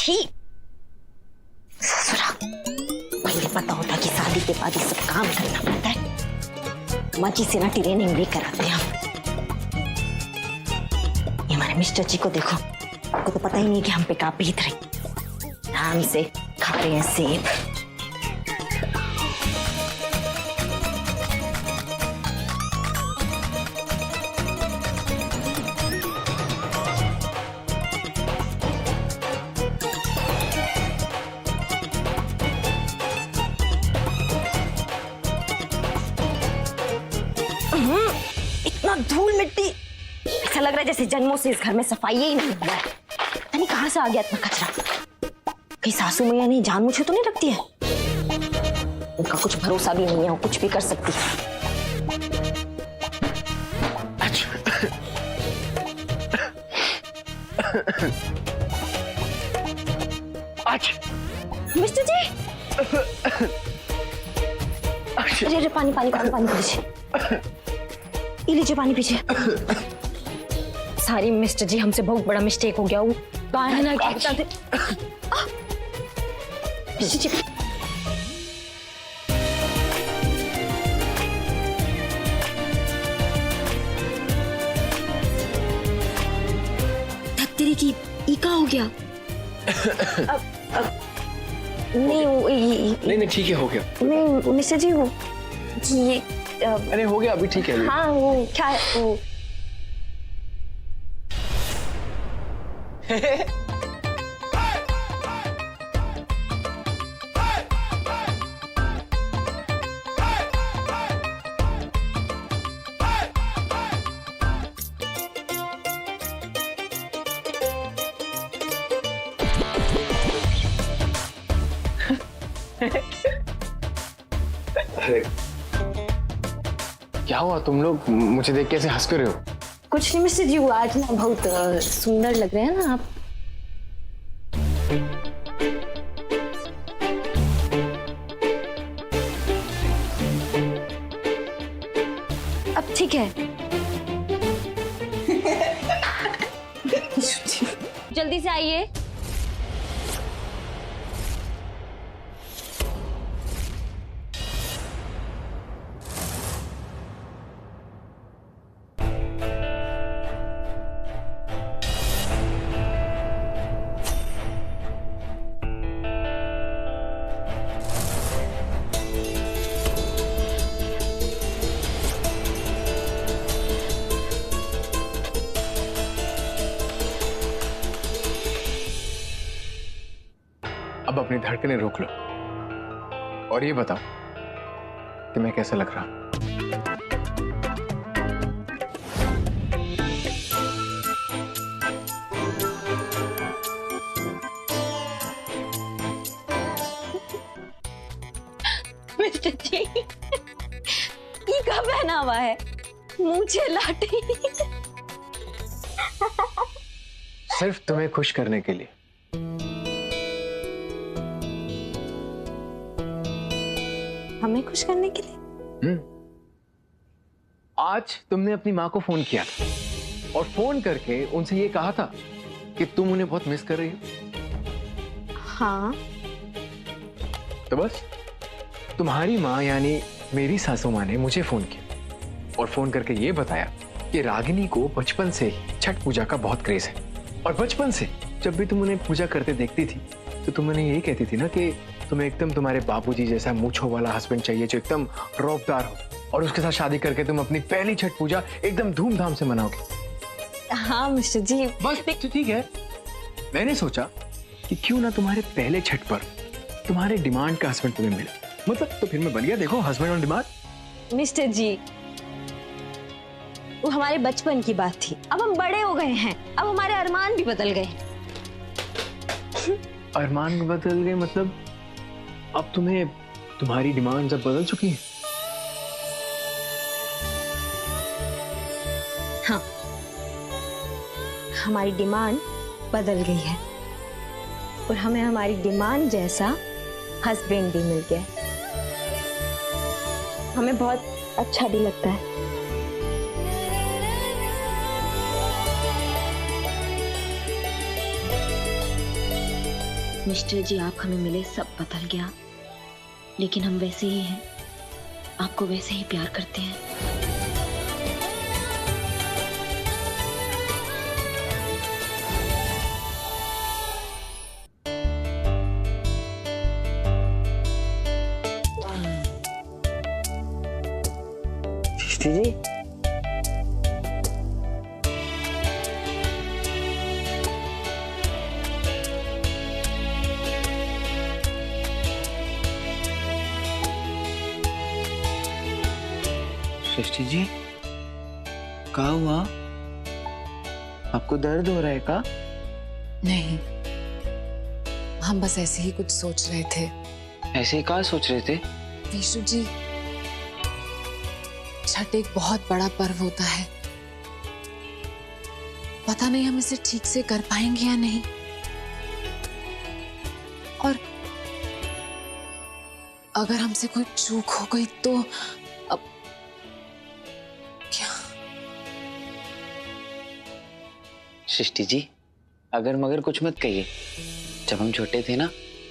छी ससुरा, पहले पता होता कि शादी के बाद ये सब काम करना पड़ता है। मजी से ना ट्रेनिंग भी कराते हैं हम। ये हमारे मिस्टर जी को देखो, आपको तो पता ही नहीं कि हम पे का बीत रही। आराम से खा रहे हैं सेब। इतना धूल मिट्टी, ऐसा लग रहा है जैसे जन्मों से इस घर में सफाई ही नहीं हुआ है। पता नहीं कहाँ से आ गया इतना कचरा। कहीं सासू मैया नहीं जान मुझे तो नहीं रखती है। उनका कुछ भरोसा भी नहीं है, वो कुछ भी कर सकती है। मिस्टर जी, अरे पानी पानी पानी पानी पीजिए, ये लीजिए पानी पीजिए। सारी मिस्टर जी, हमसे बहुत बड़ा मिस्टेक हो गया। वो कहा है ना कि धत्तेरी की इका हो गया। नहीं वो नहीं ठीक है, हो गया। नहीं मिस्टर जी, वो ये अरे हो गया, अभी ठीक है। हाँ वो क्या है वो क्या हुआ, तुम लोग मुझे देख कैसे हंस कर रहे हो? कुछ नहीं मिस्टर जी, वो आज ना बहुत सुंदर लग रहे हैं ना आप। अब ठीक है। जल्दी से आइए। अब अपनी धड़कनें रोक लो और ये बताओ कि मैं कैसा लग रहा हूं? मिस्टर जी, ये क्या पहना हुआ है? मुझे लाठी। सिर्फ तुम्हें खुश करने के लिए। हमें खुश करने के लिए? आज तुमने अपनी माँ को फोन किया था और फोन करके उनसे ये कहा था कि तुम उन्हें बहुत मिस कर रही हो। हाँ। तो बस तुम्हारी माँ यानी मेरी सासू माँ ने मुझे फोन किया और फोन करके ये बताया कि रागिनी को बचपन से ही छठ पूजा का बहुत क्रेज है और बचपन से जब भी तुम उन्हें पूजा करते देखती थी तो तुम उन्हें यही कहती थी ना कि तुम्हें एकदम तुम्हारे बापूजी जैसा मूंछों वाला हस्बैंड चाहिए जो एकदम रौबदार हो और उसके साथ शादी करके तुम अपनी पहली छठ पूजा एकदम धूमधाम से मनाओगे। हाँ मिस्टर जी। बस ठीक है, मैंने सोचा कि क्यों ना तुम्हारे पहले छठ पर तुम्हारे डिमांड का हस्बैंड तुम्हें मिले। मतलब तो फिर मैं बन गया, देखो हस्बैंड ऑन डिमांड। मिस्टर जी, वो हमारे बचपन की बात थी, अब हम बड़े हो गए हैं, अब हमारे अरमान भी बदल गए। अरमान बदल गए मतलब अब तुम्हें तुम्हारी डिमांड अब बदल चुकी है? हाँ, हमारी डिमांड बदल गई है और हमें हमारी डिमांड जैसा हस्बैंड भी मिल गया। हमें बहुत अच्छा भी लगता है। मिस्टर जी, आप हमें मिले, सब बदल गया, लेकिन हम वैसे ही हैं, आपको वैसे ही प्यार करते हैं। सृष्टि जी, सृष्टि जी, क्या हुआ? आपको दर्द हो रहा है का? नहीं, हम बस ऐसे ही कुछ सोच रहे थे। ऐसे ही क्या सोच रहे थे? विशु जी, छठ एक बहुत बड़ा पर्व होता है। पता नहीं हम इसे ठीक से कर पाएंगे या नहीं। और अगर हमसे कोई चूक हो गई तो अब क्या? सृष्टि जी, अगर मगर कुछ मत कहिए। जब हम छोटे थे ना,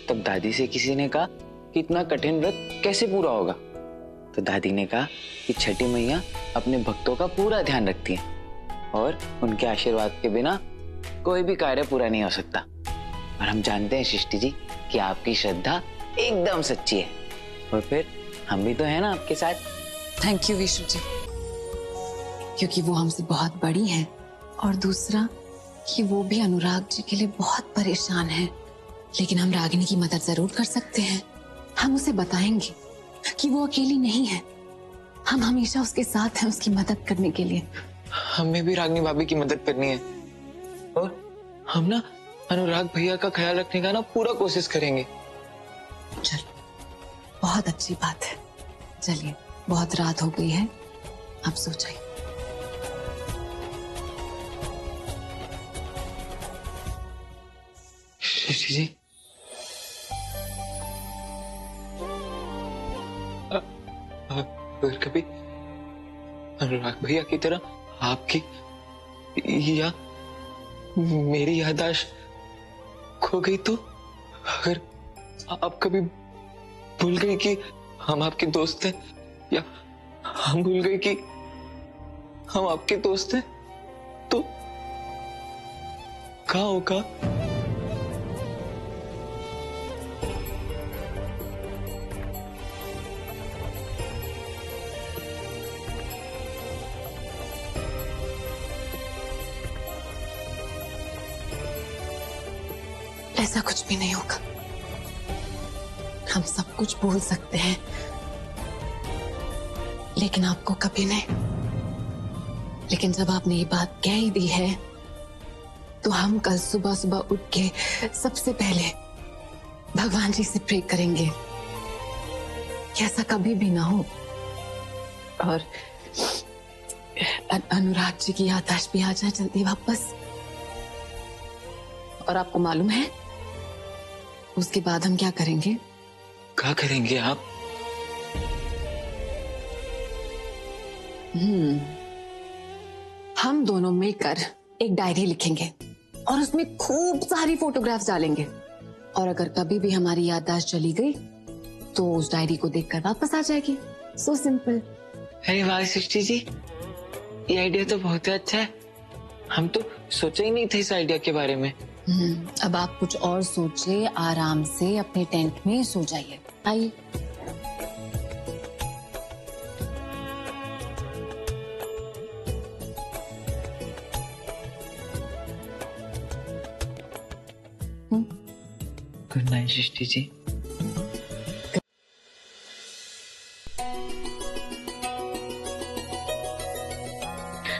तब दादी से किसी ने कहा कि इतना कठिन व्रत कैसे पूरा होगा। तो दादी ने कहा कि छठी मैया अपने भक्तों का पूरा ध्यान रखती है और उनके आशीर्वाद के बिना कोई भी कार्य पूरा नहीं हो सकता। और हम जानते हैं सृष्टि जी कि आपकी श्रद्धा एकदम सच्ची है, और फिर हम भी तो है ना आपके साथ। थैंक यू विशु जी, क्योंकि वो हमसे बहुत बड़ी हैं, और दूसरा कि वो भी अनुराग जी के लिए बहुत परेशान है। लेकिन हम रागिनी की मदद जरूर कर सकते हैं। हम उसे बताएंगे कि वो अकेली नहीं है, हम हमेशा उसके साथ हैं उसकी मदद करने के लिए। हमें भी रागिनी भाभी की मदद करनी है, और हम ना अनुराग भैया का ख्याल रखने का ना पूरा कोशिश करेंगे। चलो, बहुत अच्छी बात है। चलिए, बहुत रात हो गई है, आप सो जाइए। सृष्टि जी, अगर कभी अनुराग भैया की तरह आपकी या मेरी याददाश्त खो गई तो? अगर आप कभी भूल गई कि हम आपके दोस्त हैं, या हम भूल गए कि हम आपके दोस्त हैं, तो क्या होगा? ऐसा कुछ भी नहीं होगा। हम सब कुछ भूल सकते हैं, लेकिन आपको कभी नहीं। लेकिन जब आपने ये बात कह ही दी है, तो हम कल सुबह सुबह उठ के सबसे पहले भगवान जी से प्रे करेंगे कि ऐसा कभी भी ना हो, और अनुराग जी की याददाश्त भी आ जाए जल्दी वापस। और आपको मालूम है उसके बाद हम क्या करेंगे? क्या करेंगे आप? हम दोनों मिलकर एक डायरी लिखेंगे और उसमें खूब सारी फोटोग्राफ्स डालेंगे, और अगर कभी भी हमारी याददाश्त चली गई तो उस डायरी को देखकर वापस आ जाएगी। So simple. अरे वाह सृष्टि जी, ये आइडिया तो बहुत ही अच्छा है। हम तो सोचा ही नहीं था इस आइडिया के बारे में। अब आप कुछ और सोचिए, आराम से अपने टेंट में सो जाइए। आइए। Good night Srishti ji.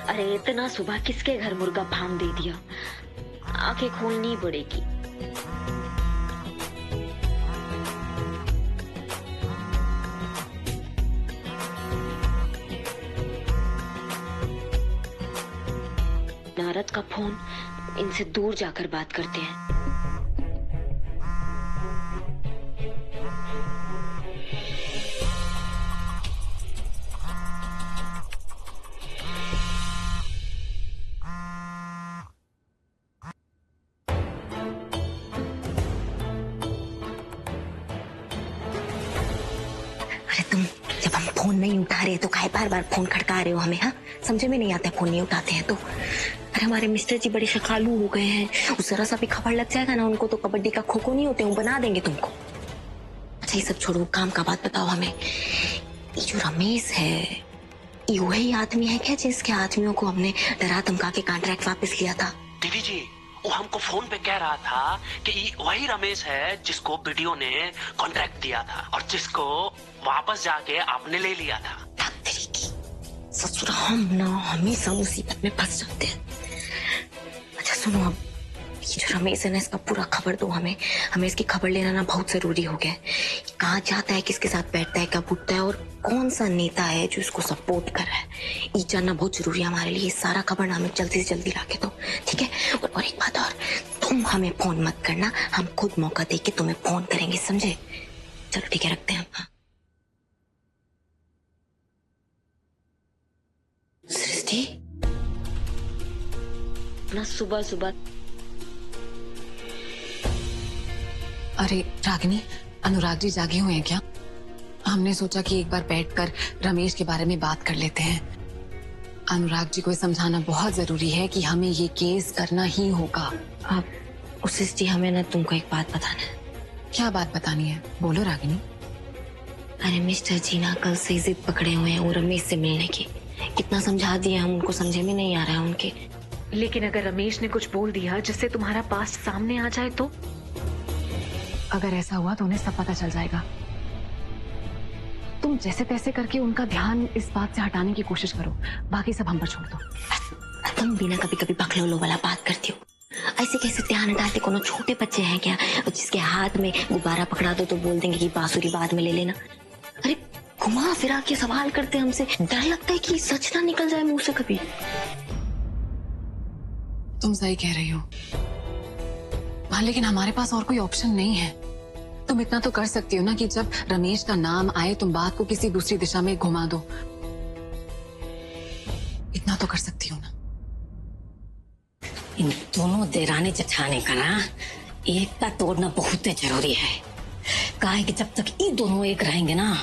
अरे इतना सुबह किसके घर मुर्गा फार्म दे दिया? आंखें खोलनी पड़ेगी। नारद का फोन, इनसे दूर जाकर बात करते हैं। फोन नहीं उठा रहे तो काहे बार बार फोन खड़का रहे हो हमें? हाँ, समझे में नहीं आता फोन नहीं उठाते हैं तो। अरे हमारे मिस्टर जी बड़े शकालू हो गए हैं, उस जरा सा भी खबर लग जाएगा ना उनको तो कबड्डी का खो खो नहीं होते, वो बना देंगे तुमको। अच्छा ये सब छोड़ो, काम का बात बताओ हमें। ये जो रमेश है ये वही आदमी है क्या जिसके आदमियों को हमने डरा धमका के कॉन्ट्रैक्ट वापस लिया था? दीदी जी वो हमको फोन पे कह रहा था कि ये वही रमेश है जिसको बीडीओ ने कॉन्ट्रैक्ट दिया था और जिसको वापस जाके आपने ले लिया था। तेरी की ससुर, हम ना हमेशा मुसीबत में फंस जाते हैं। अच्छा सुनो, अब ये जो रमेश है ना इसका पूरा खबर दो हमें इसकी खबर लेना ना बहुत जरूरी हो गया है। कहाँ जाता है, किसके साथ बैठता है, कब उठता है और कौन सा नेता है जो इसको सपोर्ट कर रहा है, ये जानना बहुत जरूरी है हमारे लिए। सारा खबर ना हमें जल्दी से जल्दी लाके दो, ठीक है? और एक बात और, तुम हमें फोन मत करना, हम खुद मौका दे के तुम्हें फोन करेंगे, समझे? चलो ठीक है, रखते हैं हम। सृष्टि ना सुबह सुबह। अरे रागिनी, अनुराग जी जागे हुए हैं क्या? हमने सोचा कि एक बार बैठकर रमेश के बारे में बात कर लेते हैं। अनुराग जी को समझाना बहुत जरूरी है कि हमें ये केस करना ही होगा। अब उस जी हमें ना तुमको एक बात बताना है। क्या बात बतानी है? बोलो रागिनी। अरे मिस्टर जी ना कल से जिद पकड़े हुए हैं वो रमेश से मिलने की। कितना समझा दिया हम उनको, समझे में नहीं आ रहा है उनके। लेकिन अगर रमेश ने कुछ बोल दिया जिससे तुम्हारा पास्ट सामने आ जाए तो? अगर ऐसा हुआ तो उन्हें सब पता चल जाएगा। तुम जैसे तैसे करके उनका ध्यान इस बात से हटाने की कोशिश करो, बाकी सब हम पर छोड़ दो। तुम भी ना कभी कभी बखलौलो वाला बात करती हो। ऐसे कैसे ध्यान हटाते? कोनो छोटे बच्चे हैं क्या जिसके हाथ में गुब्बारा पकड़ा दो तो बोल देंगे कि बांसुरी बाद में ले लेना? अरे घुमा फिरा के सवाल करते हमसे, डर लगता है कि सच ना निकल जाए मुंह से कभी। तुम सही कह रही हो, हाँ, लेकिन हमारे पास और कोई ऑप्शन नहीं है। तुम इतना तो कर सकती हो ना कि जब रमेश का नाम आए तुम बात को किसी दूसरी दिशा में घुमा दो। इतना तो कर सकती हो ना। इन दोनों देरानी जेठानी का ना एकता तोड़ना बहुत जरूरी है। काहे कि जब तक ये दोनों एक रहेंगे ना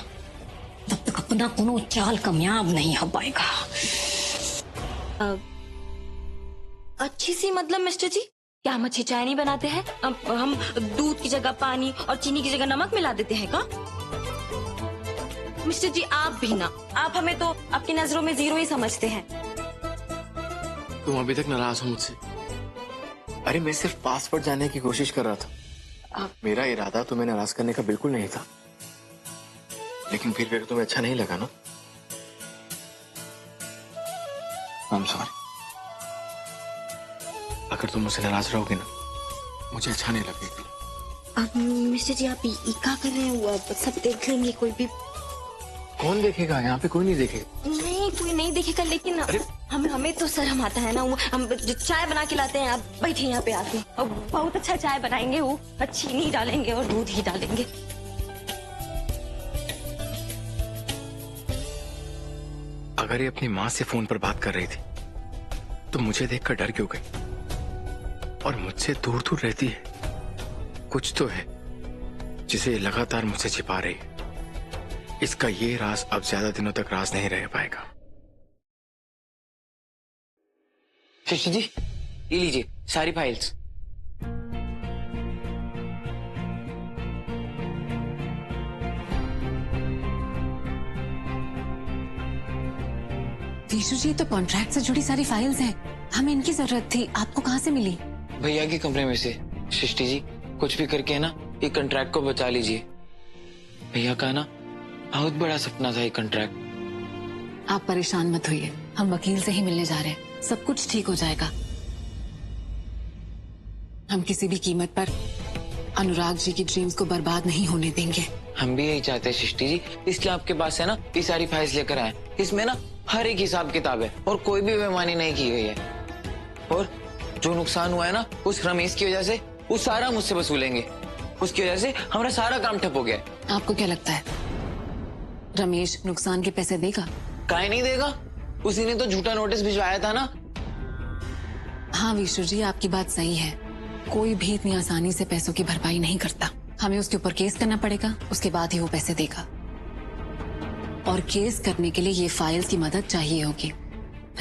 तब तक अपना कोनो चाल कामयाब नहीं हो पाएगा। अच्छी सी मतलब मिस्टर जी, क्या हम अच्छी चाय नहीं बनाते हैं? हम दूध की जगह पानी और चीनी की जगह नमक मिला देते हैं क्या? मिस्टर जी आप भी ना, आप हमें तो आपकी नजरों में जीरो ही समझते हैं। तुम अभी तक नाराज हो मुझसे? अरे मैं सिर्फ पासवर्ड जानने की कोशिश कर रहा था। मेरा इरादा तुम्हें नाराज करने का बिल्कुल नहीं था, लेकिन फिर तुम्हें अच्छा नहीं लगा ना? I'm sorry। अगर तुम मुझसे नाराज रहोगे ना मुझे अच्छा नहीं लगेगा। अब मिस्टर जी आप क्या कर रहे हैं? सब देख लेंगे, कोई भी। कौन देखेगा? यहाँ पे कोई नहीं देखेगा। नहीं कोई नहीं देखेगा, लेकिन हमें तो शर्म आता है ना। हम जो चाय बना के लाते हैं, आप बैठे यहाँ पे आके और बहुत अच्छा चाय बनाएंगे, वो चीनी डालेंगे और दूध ही डालेंगे। अगर ये अपनी माँ से फोन पर बात कर रही थी तो मुझे देखकर डर क्यों गई? और मुझसे दूर दूर रहती है, कुछ तो है जिसे लगातार मुझसे छिपा रही है। इसका ये राज अब ज्यादा दिनों तक राज नहीं रह पाएगा। शशि जी ये लीजिए सारी फाइल्स। विशु जी तो कॉन्ट्रैक्ट से जुड़ी सारी फाइल्स हैं, हमें इनकी जरूरत थी। आपको कहाँ से मिली? भैया के कमरे में से। सृष्टि जी कुछ भी करके है ना ये कॉन्ट्रैक्ट को बचा लीजिए। भैया का ना बहुत बड़ा सपना था ये कॉन्ट्रैक्ट। आप परेशान मत होइए, हम वकील से ही मिलने जा रहे हैं, सब कुछ ठीक हो जाएगा। हम किसी भी कीमत पर अनुराग जी की ड्रीम्स को बर्बाद नहीं होने देंगे। हम भी यही चाहते हैं सृष्टि जी, इसलिए आपके पास है ना ये सारी फाइल्स लेकर आए। इसमें ना हर एक हिसाब किताब है और कोई भी बेईमानी नहीं की गई है। और जो नुकसान हुआ है ना उस रमेश की वजह से वो सारा मुझसे वसूलेंगे। उसकी वजह से हमारा सारा काम ठप हो गया है। आपको क्या लगता है रमेश नुकसान के पैसे देगा? काहे नहीं देगा, उसी ने तो झूठा नोटिस भिजवाया था ना। हाँ विशु जी आपकी बात सही है, कोई भी इतनी आसानी से पैसों की भरपाई नहीं करता। हमें उसके ऊपर केस करना पड़ेगा, उसके बाद ही वो पैसे देगा। और केस करने के लिए ये फाइल्स की मदद चाहिए होगी।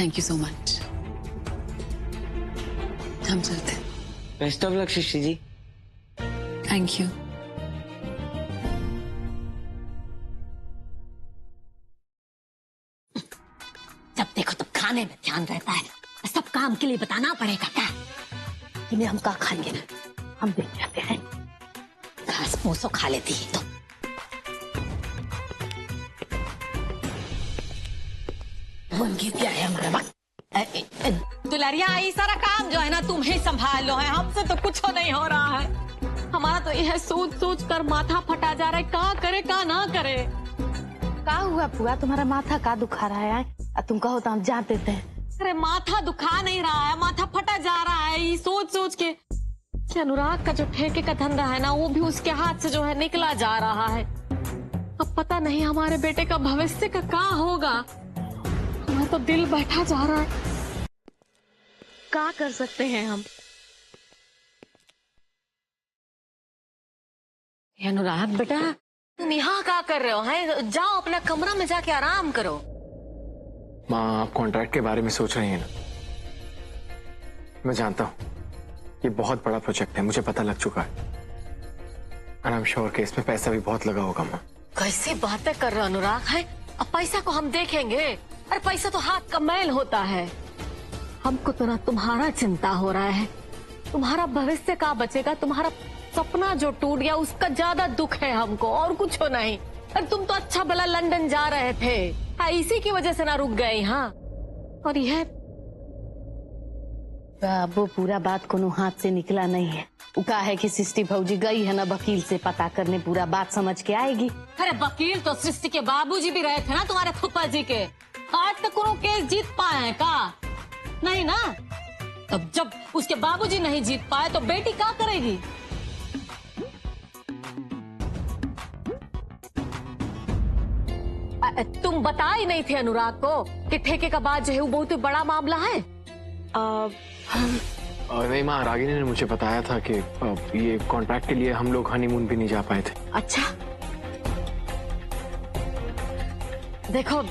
Thank you so much. हम चलते हैं। Best of luck Srishti ji. Thank you. जब देखो तब खाने में ध्यान रहता है, सब काम के लिए बताना पड़ेगा क्या? इन्हें हम क्या खाएंगे ना, हम देख जाते हैं, घास फूस खा लेती है तो। बन गया है हमारा वक्त। दुलरिया, ये सारा काम जो है ना तुम ही संभाल लो है, हमसे तो कुछ नहीं हो रहा है। हमारा तो यह सोच सोच कर माथा फटा जा रहा है, का करे का ना करे। का हुआ पुआ, तुम्हारा माथा का दुखा रहा है? तुम कहो तो हम जान देते हैं। अरे माथा दुखा नहीं रहा है, माथा फटा जा रहा है ये सोच सोच के कि अनुराग का जो ठेके का धंधा है ना वो भी उसके हाथ से जो है निकला जा रहा है। अब पता नहीं हमारे बेटे का भविष्य का क्या होगा। हमारा तो दिल बैठा जा रहा है, क्या कर सकते हैं हम? अनुराग बेटा, तुम यहाँ क्या कर रहे हो? हैं, जाओ अपना कमरा में जाके आराम करो। माँ, आप कॉन्ट्रैक्ट के बारे में सोच रही हैं ना? मैं जानता हूँ ये बहुत बड़ा प्रोजेक्ट है, मुझे पता लग चुका है। और आई एम श्योर कि इसमें पैसा भी बहुत लगा होगा। माँ कैसी बातें कर रहे हो अनुराग? है अब पैसा को हम देखेंगे, अरे पैसा तो हाथ का मैल होता है। हमको तो ना तुम्हारा चिंता हो रहा है, तुम्हारा भविष्य का बचेगा, तुम्हारा सपना जो टूट गया उसका ज्यादा दुख है हमको, और कुछ हो नहीं। अरे तुम तो अच्छा भला लंदन जा रहे थे, इसी की वजह से ना रुक गए यहाँ। और यह वो पूरा बात कोनो हाथ से निकला नहीं है। वो कहा है कि सृष्टि भौजी गई है ना वकील से पता करने, पूरा बात समझ के आएगी। अरे वकील तो सृष्टि के बाबूजी भी रहे थे ना, तुम्हारे फूफा जी के। आज तक कोनो केस जीत पाए हैं का? नहीं ना। तब जब उसके बाबूजी नहीं जीत पाए तो बेटी क्या करेगी? तुम बता ही नहीं थे अनुराग को कि ठेके का बात जो है वो बहुत ही बड़ा मामला है। नहीं माँ, रागिनी ने मुझे बताया था कि ये कॉन्ट्रैक्ट के लिए हम लोग हनीमून भी नहीं जा पाए थे। अच्छा, देखो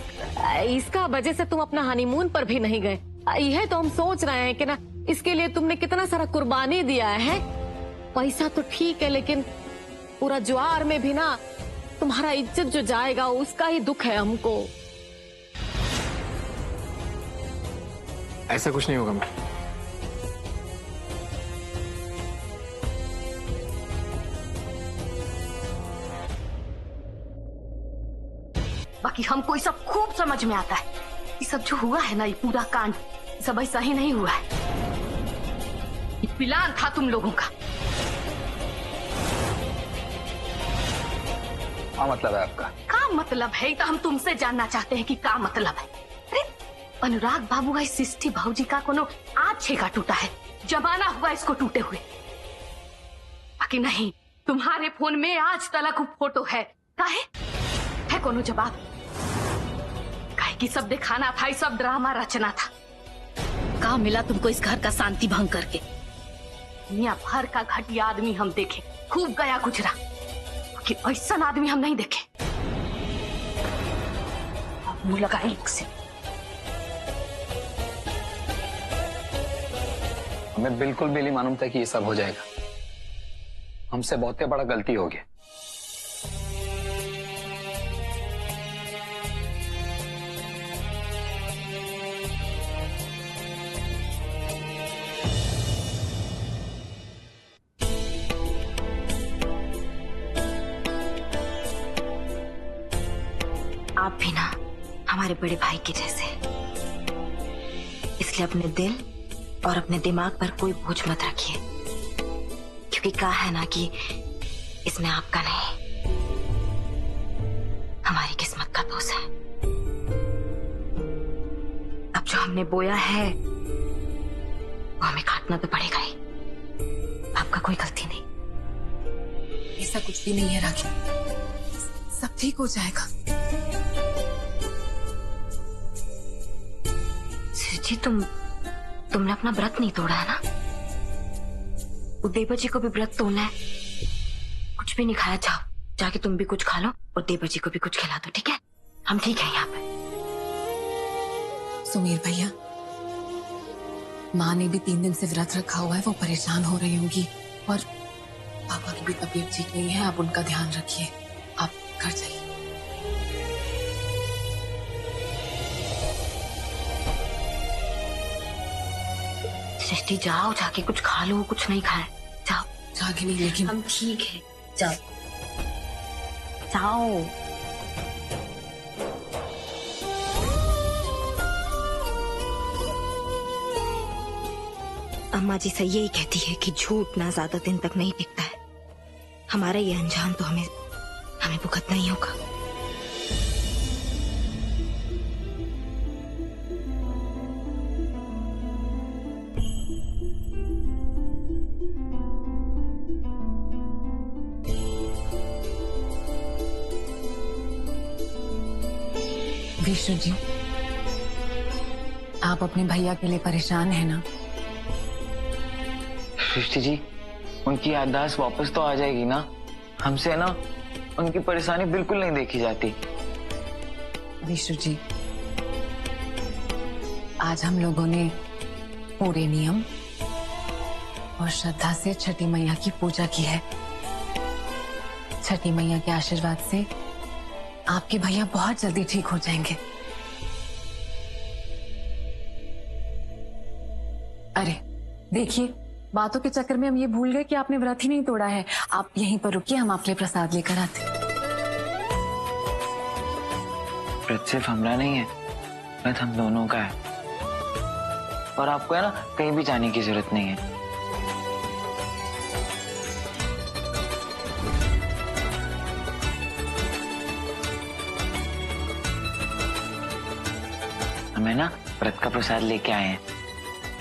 इसका वजह से तुम अपना हनीमून पर भी नहीं गए। यह तो हम सोच रहे हैं कि ना इसके लिए तुमने कितना सारा कुर्बानी दिया है। पैसा तो ठीक है, लेकिन पूरा ज्वार में भी ना तुम्हारा इज्जत जो जाएगा उसका ही दुख है हमको। ऐसा कुछ नहीं होगा मैं। बाकी हमको ये सब खूब समझ में आता है। ये सब जो हुआ है ना, ये पूरा कांड सब ऐसा ही नहीं हुआ है। ये प्लान था तुम लोगों का। क्या मतलब है आपका? क्या मतलब है तो हम तुमसे जानना चाहते हैं कि क्या मतलब है। अरे अनुराग बाबू का सृष्टि भाऊजी का कोनो आज छेका टूटा है, जमाना हुआ इसको टूटे हुए। बाकी नहीं, तुम्हारे फोन में आज तलक फोटो है। काहे है कोनो जवाब? काहे की सब दिखाना था, सब ड्रामा रचना था। का मिला तुमको इस घर का शांति भंग करके? दुनिया भर का घटिया आदमी हम देखे, खूब गया गुजरा, कि ऐसा आदमी हम नहीं देखे। अब मुंह लगा एक से। हमें बिल्कुल भी नहीं मालूम था कि ये सब हो जाएगा। हमसे बहुत बड़ा गलती हो गया। आप भी ना हमारे बड़े भाई के जैसे, इसलिए अपने दिल और अपने दिमाग पर कोई बोझ मत रखिए, क्योंकि कहा है ना कि इसमें आपका नहीं, हमारी किस्मत का दोष है। अब जो हमने बोया है वो हमें काटना तो पड़ेगा ही। आपका कोई गलती नहीं। ऐसा कुछ भी नहीं है राखी, सब ठीक हो जाएगा। जी तुमने अपना व्रत नहीं तोड़ा है ना? वो देवा जी को भी व्रत तोड़ना है। कुछ भी नहीं खाया, जाओ जाके तुम भी कुछ खा लो और देवा जी को भी कुछ खिला दो, ठीक है? हम ठीक है यहाँ पे। सुमीर भैया, माँ ने भी 3 दिन से व्रत रखा हुआ है, वो परेशान हो रही होंगी और पापा की भी तबीयत ठीक नहीं है। आप उनका ध्यान रखिए, आप घर जाइए। सृष्टि जाओ, जाके कुछ खा लो, कुछ नहीं खाए, जाओ। रागिनी, लेकिन हम ठीक है, जाओ जाओ। अम्मा जी से यही कहती है कि झूठ ना ज्यादा दिन तक नहीं टिकता है। हमारा ये अंजाम तो हमें भुगतना ही होगा। विष्णु जी, आप अपने भैया के लिए परेशान हैं ना? सृष्टि जी, उनकी याददाश्त वापस तो आ जाएगी ना? हमसे ना उनकी परेशानी बिल्कुल नहीं देखी जाती। विष्णु जी, आज हम लोगों ने पूरे नियम और श्रद्धा से छठी मैया की पूजा की है। छठी मैया के आशीर्वाद से आपके भैया बहुत जल्दी ठीक हो जाएंगे। अरे देखिए, बातों के चक्कर में हम ये भूल गए कि आपने व्रत ही नहीं तोड़ा है। आप यहीं पर रुकिए, हम आपके लिए प्रसाद लेकर आते हैं। व्रत सिर्फ हमारा नहीं है, व्रत हम दोनों का है। और आपको है ना कहीं भी जाने की जरूरत नहीं है। हमें ना व्रत का प्रसाद लेके आए हैं,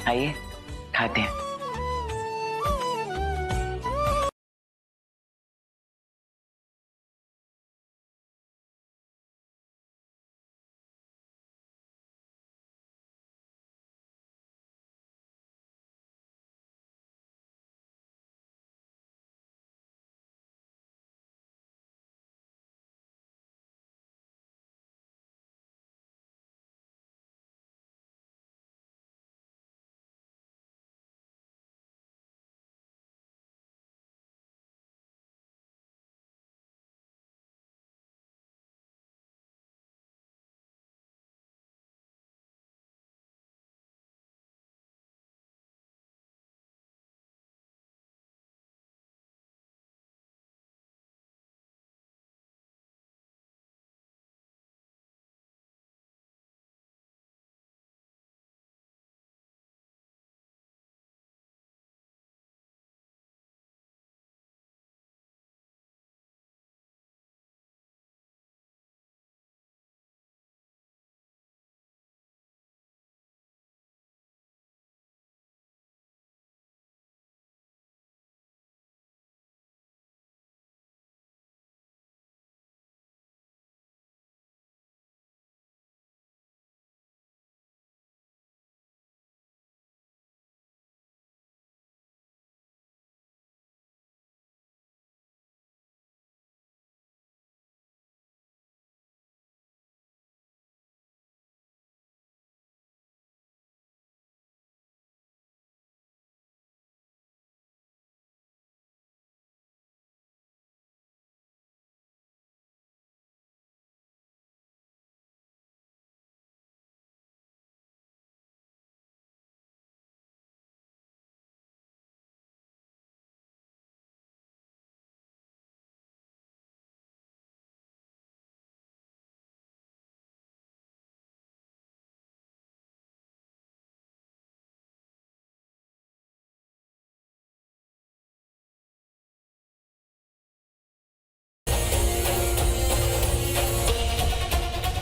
आइए खाते हैं।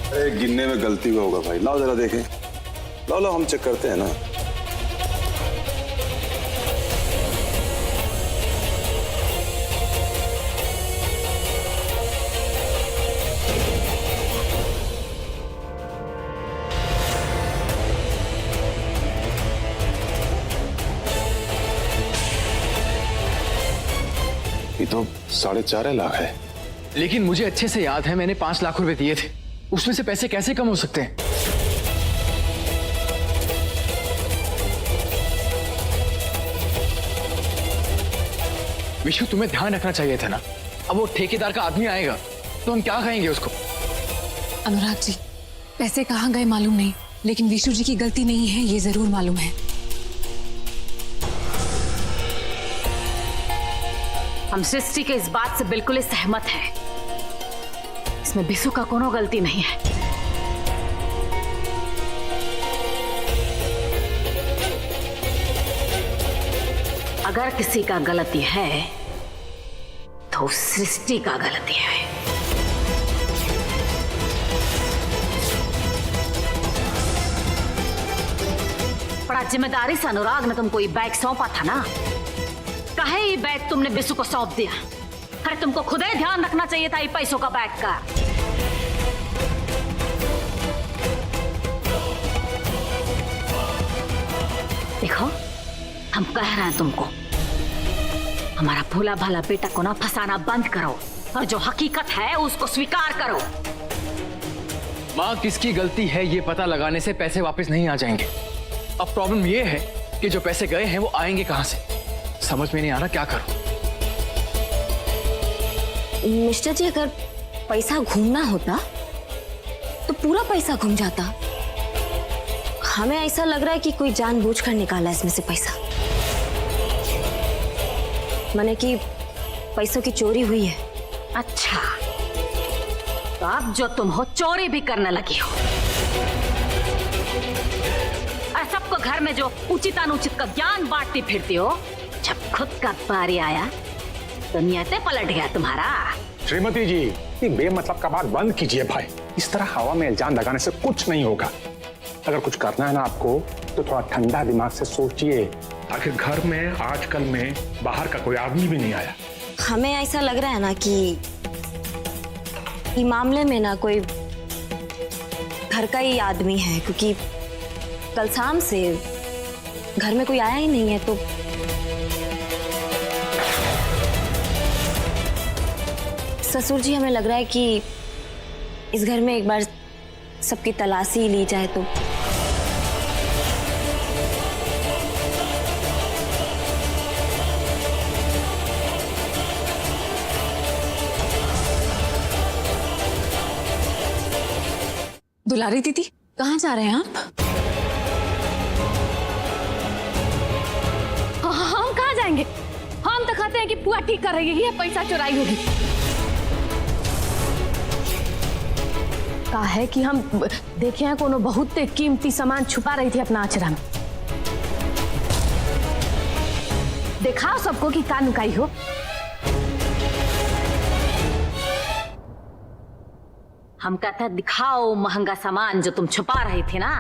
अरे गिनने में गलती हुआ होगा भाई, लाओ जरा देखें। लाओ लाओ, हम चेक करते हैं ना। ये तो 4.5 लाख है। लेकिन मुझे अच्छे से याद है मैंने 5 लाख रुपए दिए थे उसमें से पैसे कैसे कम हो सकते हैं? विशु, तुम्हें ध्यान रखना चाहिए था ना। अब वो ठेकेदार का आदमी आएगा तो हम क्या कहेंगे उसको? अनुराग जी, पैसे कहाँ गए मालूम नहीं, लेकिन विशु जी की गलती नहीं है ये जरूर मालूम है। हम सृष्टि के इस बात से बिल्कुल ही सहमत हैं। इसमें विशु का कोनो गलती नहीं है। अगर किसी का गलती है तो सृष्टि का गलती है। बड़ा जिम्मेदारी से अनुराग ने तुमको ये बैग सौंपा था ना। काहे ये बैग तुमने विशु को सौंप दिया? अरे तुमको खुद ही ध्यान रखना चाहिए था ये पैसों का बैग का। देखो, हम कह रहे हैं तुमको, हमारा भोला भाला बेटा को ना फंसाना बंद करो और जो हकीकत है उसको स्वीकार करो। माँ, किसकी गलती है ये पता लगाने से पैसे वापस नहीं आ जाएंगे। अब प्रॉब्लम ये है कि जो पैसे गए हैं वो आएंगे कहां से? समझ में नहीं आ रहा क्या करूं। मिस्टर जी, अगर पैसा घूमना होता तो पूरा पैसा घूम जाता। हमें ऐसा लग रहा है कि कोई जानबूझकर निकाला इसमें से पैसा, माने कि पैसों की चोरी हुई है। अच्छा, तो अब जो तुम हो चोरी भी करने लगी हो। सबको घर में जो उचित अनुचित का ज्ञान बांटती फिरती हो, जब खुद का बारी आया तो नियतें पलट गया तुम्हारा। श्रीमती जी, ये बेमतलब का बात बंद कीजिए भाई। इस तरह हवा में इल्जाम लगाने से कुछ नहीं होगा। अगर कुछ करना है ना आपको तो थोड़ा ठंडा दिमाग से सोचिए। आखिर घर में आजकल में बाहर का कोई आदमी भी नहीं आया। हमें ऐसा लग रहा है ना कि इस मामले में ना कोई घर का ही आदमी है, क्योंकि कल शाम से घर में कोई आया ही नहीं है। तो ससुर जी, हमें लग रहा है कि इस घर में एक बार सबकी तलाशी ली जाए तो। दुलारी दीदी, कहाँ जा रहे हैं आप? हम कहाँ जाएंगे? हम तो कहते हैं कि पुआ ठीक कर रही है, पैसा चुराई होगी। कहा है कि हम देखे हैं कोनो बहुत कीमती सामान छुपा रही थी अपना आचरा में। दिखाओ सबको कि का नुकाई हो। हम कहते हैं दिखाओ महंगा सामान जो तुम छुपा रही थी ना।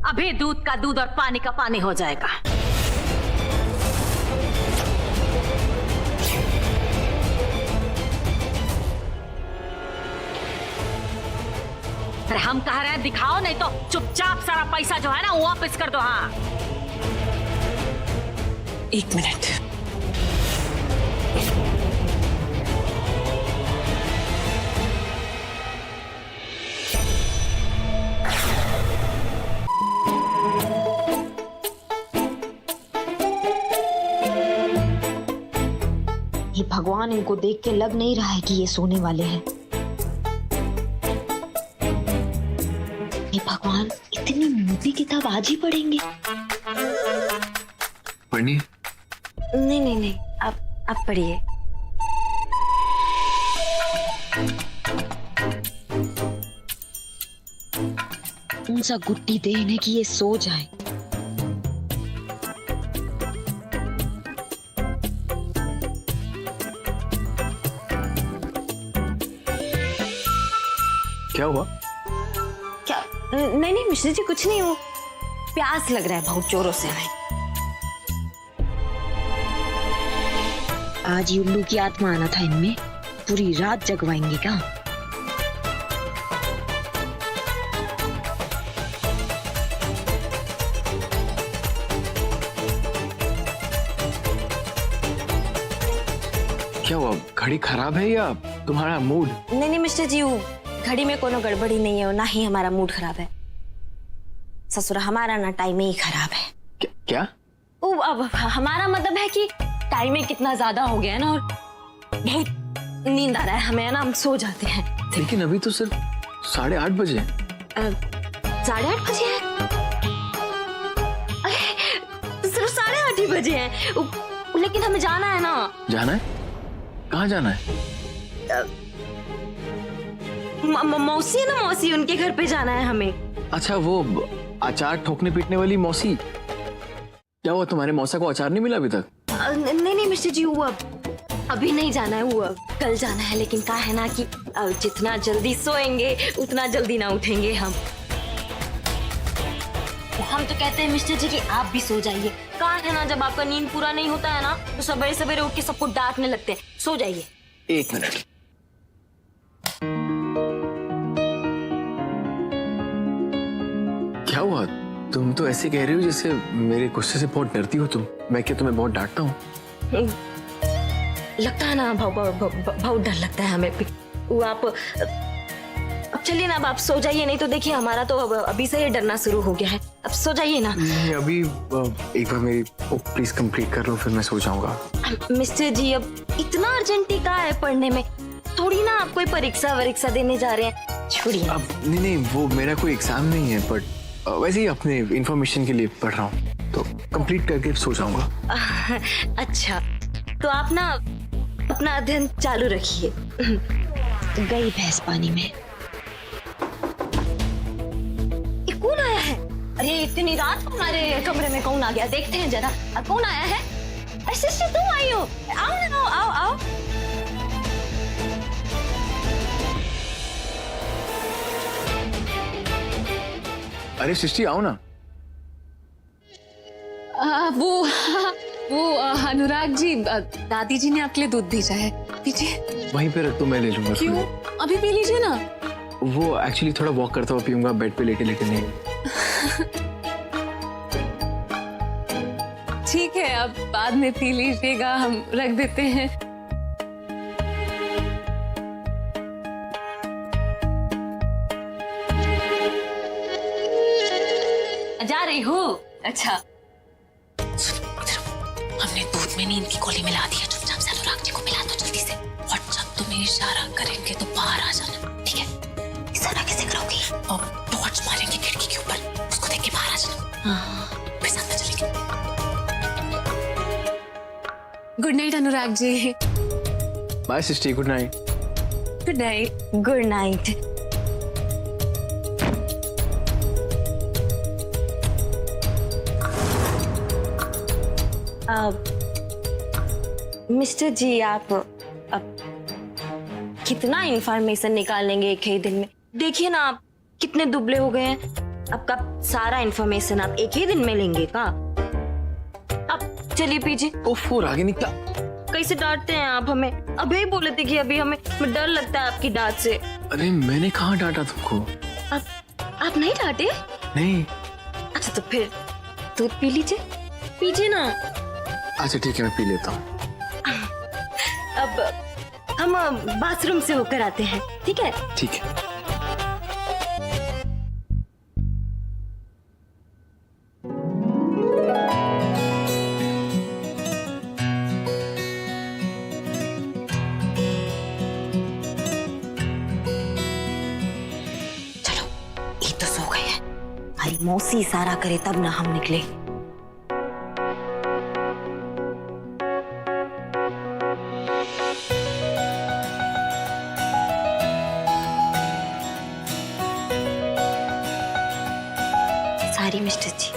अभी दूध का दूध और पानी का पानी हो जाएगा। अरे हम कह रहे हैं दिखाओ, नहीं तो चुपचाप सारा पैसा जो है ना वो वापस कर दो। हाँ, 1 मिनट। ये भगवान, इनको देख के लग नहीं रहा है कि ये सोने वाले हैं। ये भगवान, इतनी मोटी किताब आज ही पढ़ेंगे? पढ़नी? नहीं नहीं नहीं, आप पढ़िए। कौन सा गुट्टी दे इन्हें कि ये सो जाए। क्या हुआ? क्या? नहीं नहीं मिश्रा जी, कुछ नहीं। वो प्यास लग रहा है बहुत जोरों से हमें। आज उल्लू की आत्मा आना था इनमें, पूरी रात जगवाएंगे क्या? क्या हुआ? घड़ी खराब है या तुम्हारा मूड? नहीं नहीं मिस्टर जी, वो घड़ी में कोनो गड़बड़ी नहीं है और ना ही हमारा मूड खराब है ससुरा, हमारा ना टाइम ही खराब है। क्या? अब हमारा मतलब है कि टाइम ही कितना ज्यादा हो गया है ना, और बहुत नींद आ रहा है हमें ना, हम सो जाते हैं। लेकिन अभी तो सिर्फ 8:30 बजे हैं। 8:30 बजे हैं? अरे सिर्फ 8:30 ही बजे हैं, लेकिन हमें जाना है ना। जाना है? कहाँ जाना है? मौसी है ना, मौसी, उनके घर पे जाना है हमें। अच्छा, वो अचार ठोकने पीटने वाली मौसी। क्या हुआ, तुम्हारे मौसा को अचार नहीं मिला अभी तक? नहीं मिस्टर जी, वो अभी नहीं जाना है, वो कल जाना है। लेकिन क्या है ना कि जितना जल्दी सोएंगे उतना जल्दी ना उठेंगे हम तो कहते हैं मिस्टर जी कि आप भी सो जाइए। कहा है ना, जब आपका नींद पूरा नहीं होता है ना तो सवेरे सवेरे उठ के सबको डांटने लगते हैं। सो जाइए। 1 मिनट। क्या हुआ? तुम तो ऐसे कह रही हो जैसे मेरे गुस्से से बहुत डरती हो तुम। मैं क्या तुम्हें बहुत डांटता हूँ? लगता है ना, बहुत डर लगता है हमें भी। वो आप अब चलिए ना, अब आप सो जाइए, नहीं तो देखिए हमारा तो अभी से ही डरना शुरू हो गया है। अब सो जाइए ना। नहीं, अभी एक बार मेरी प्लीज कंप्लीट कर लो, फिर मैं सो जाऊंगा। मिस्टर जी, अब इतना अर्जेंटी का है पढ़ने में? थोड़ी ना आप कोई परीक्षा देने जा रहे हैं, छोड़िए। अब नहीं, वो मेरा कोई एग्जाम नहीं है, बट वैसे ही अपने इंफॉर्मेशन के लिए पढ़ रहा हूँ, तो कंप्लीट करके सो जाऊंगा। अच्छा, तो आप ना अपना अध्ययन चालू रखिए। गई भैंस पानी में। ये कौन आया है? अरे इतनी रात को हमारे कमरे में कौन आ गया? देखते हैं जरा, कौन आया है? सिस्टर तुम आई हो? आओ ना, आओ। अरे सृष्टि, आओ ना। वो अनुराग जी, दादी जी ने आपके लिए दूध भेजा है, पीजिए। वहीं पे रख दो, मैं ले लूंगा। क्यों? अभी पी लीजिए ना। वो एक्चुअली थोड़ा वॉक करता हुआ पीऊंगा, बेड पे लेटे लेटे नहीं। ठीक है, अब बाद में पी लीजिएगा, हम रख देते हैं। जा रही हो? अच्छा, हमने दूध में नींद की गोली मिला दी है, चुपचाप से अनुराग जी को मिला दो जल्दी से। और जब तुम इशारा करेंगे तो बाहर आ जाना, ठीक है? इशारा कैसे करोगी? और टॉर्च मारेंगे खिड़की के ऊपर, उसको देख के बाहर आ जाना। फिर साथ में चलेंगे। Good night Anurag ji. Bye Srishti, good night. Good night. Good night. Mister ji, आप अब कितना इंफॉर्मेशन निकाल लेंगे एक ही दिन में? देखिए ना, आप कितने दुबले हो गए हैं। आपका सारा इंफॉर्मेशन आप एक ही दिन में लेंगे का? अब चलिए पीजिए। ओफो रागिनी, क्या कैसे डांटते हैं आप हमें? अभी बोले थे कि अभी हमें डर लगता है आपकी डांट से। अरे मैंने कहाँ डांटा तुमको? आप नहीं डांटे? नहीं। अच्छा, तो फिर दूध पी लीजिए, पीजिए ना। अच्छा ठीक है, मैं पी लेता हूँ। अब हम बाथरूम से होकर आते हैं, ठीक है? ठीक है। चलो, ये तो सो गए हैं। हमारी मौसी इशारा करे तब ना हम निकले। सॉरी मिस्टर जी।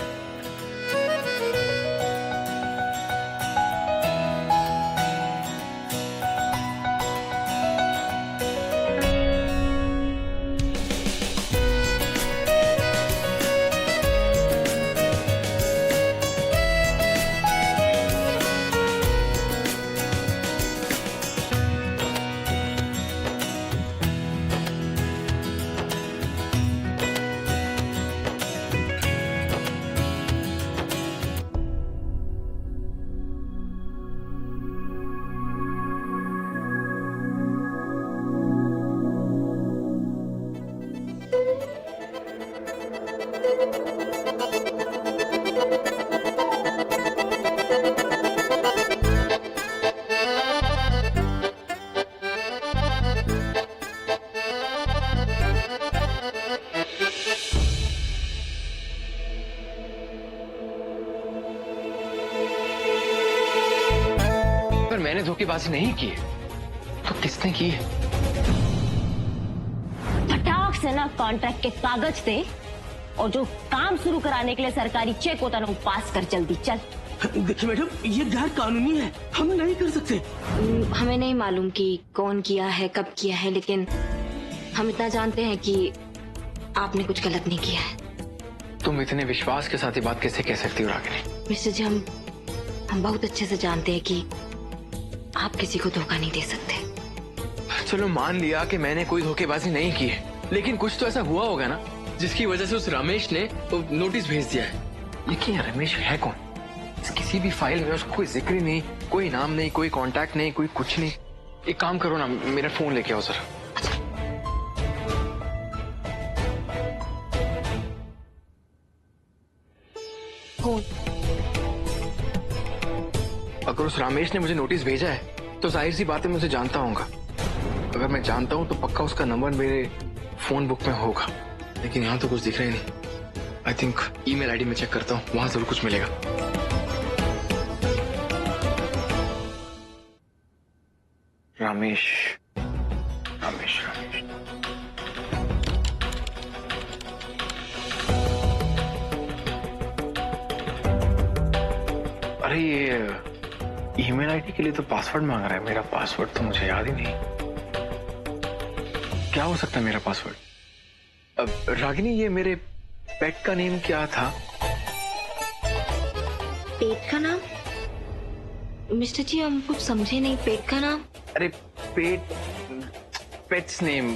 अगर मैंने धोखेबाजी नहीं की है तो किसने की है? फटाक से ना कॉन्ट्रैक्ट के कागज दे और जो काम शुरू कराने के लिए सरकारी चेक होता ना वो पास कर, जल्दी चल। देखिए मैडम, ये गैर कानूनी है, हम नहीं कर सकते। हमें नहीं मालूम कि कौन किया है, कब किया है, लेकिन हम इतना जानते हैं कि आपने कुछ गलत नहीं किया है। तुम इतने विश्वास के साथ ये बात कैसे कह सकती हो रागिनी? मिस्टर जी, हम बहुत अच्छे से जानते हैं कि आप किसी को धोखा नहीं दे सकते। चलो मान लिया कि मैंने कोई धोखेबाजी नहीं की है, लेकिन कुछ तो ऐसा हुआ होगा ना जिसकी वजह से उस रमेश ने तो नोटिस भेज दिया है। लेकिन रमेश है कौन? किसी भी फाइल में उसका कोई जिक्र नहीं, कोई नाम नहीं, कोई कांटेक्ट नहीं, कोई कुछ नहीं। एक काम करो ना, मेरा फोन लेके आओ जरा। फोन? अगर उस रमेश ने मुझे नोटिस भेजा है तो जाहिर सी बात है मैं उसे जानता हूँगा। अगर मैं जानता हूँ तो पक्का उसका नंबर मेरे फोन बुक में होगा, लेकिन यहाँ तो कुछ दिख रहा ही नहीं। आई थिंक ईमेल आईडी में चेक करता हूँ, वहां जरूर कुछ मिलेगा। रमेश रमेश रमेश अरे ये ईमेल आईडी के लिए तो पासवर्ड मांग रहा है। मेरा पासवर्ड तो मुझे याद ही नहीं। क्या हो सकता है मेरा पासवर्ड? अब रागिनी, ये मेरे पेट का नेम क्या था? पेट का नाम? मिस्टर जी, हम कुछ समझे नहीं। पेट का नाम? अरे पेट्स नेम,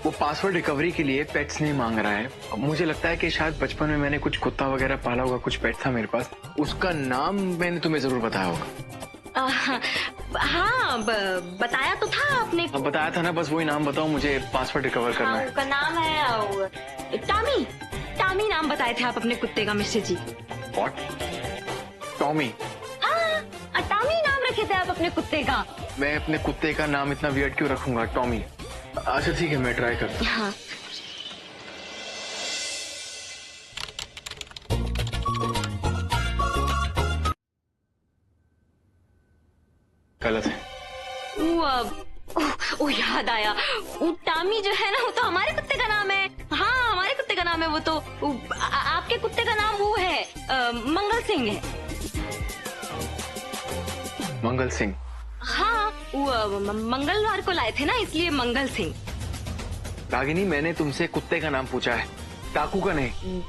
वो पासवर्ड रिकवरी के लिए पेट्स नेम मांग रहा है। मुझे लगता है कि शायद बचपन में मैंने कुछ कुत्ता वगैरह पाला होगा, कुछ पेट था मेरे पास, उसका नाम मैंने तुम्हें जरूर बताया होगा। हाँ, बताया तो था आपने। अब बताया था ना, बस वही नाम बताओ, मुझे पासवर्ड रिकवर करना है। उसका नाम है टॉमी। टॉमी नाम बताए थे आप अपने कुत्ते का मिस्टर जी। व्हाट? टॉमी? हाँ, टॉमी नाम रखे थे आप अपने कुत्ते का। मैं अपने कुत्ते का नाम इतना वियर्ड क्यों रखूंगा? टॉमी। अच्छा ठीक है, मैं ट्राई करता हूँ। हाँ। गलत है। वो याद आया, वो टॉमी जो है ना वो तो हमारे कुत्ते का नाम है। हाँ, हमारे कुत्ते का नाम है वो तो। आपके कुत्ते का नाम वो है मंगल सिंह है। मंगल सिंह? हाँ, वो मंगलवार को लाए थे ना, इसलिए मंगल सिंह। रागिनी, मैंने तुमसे कुत्ते का नाम पूछा है, डाकू का नहीं।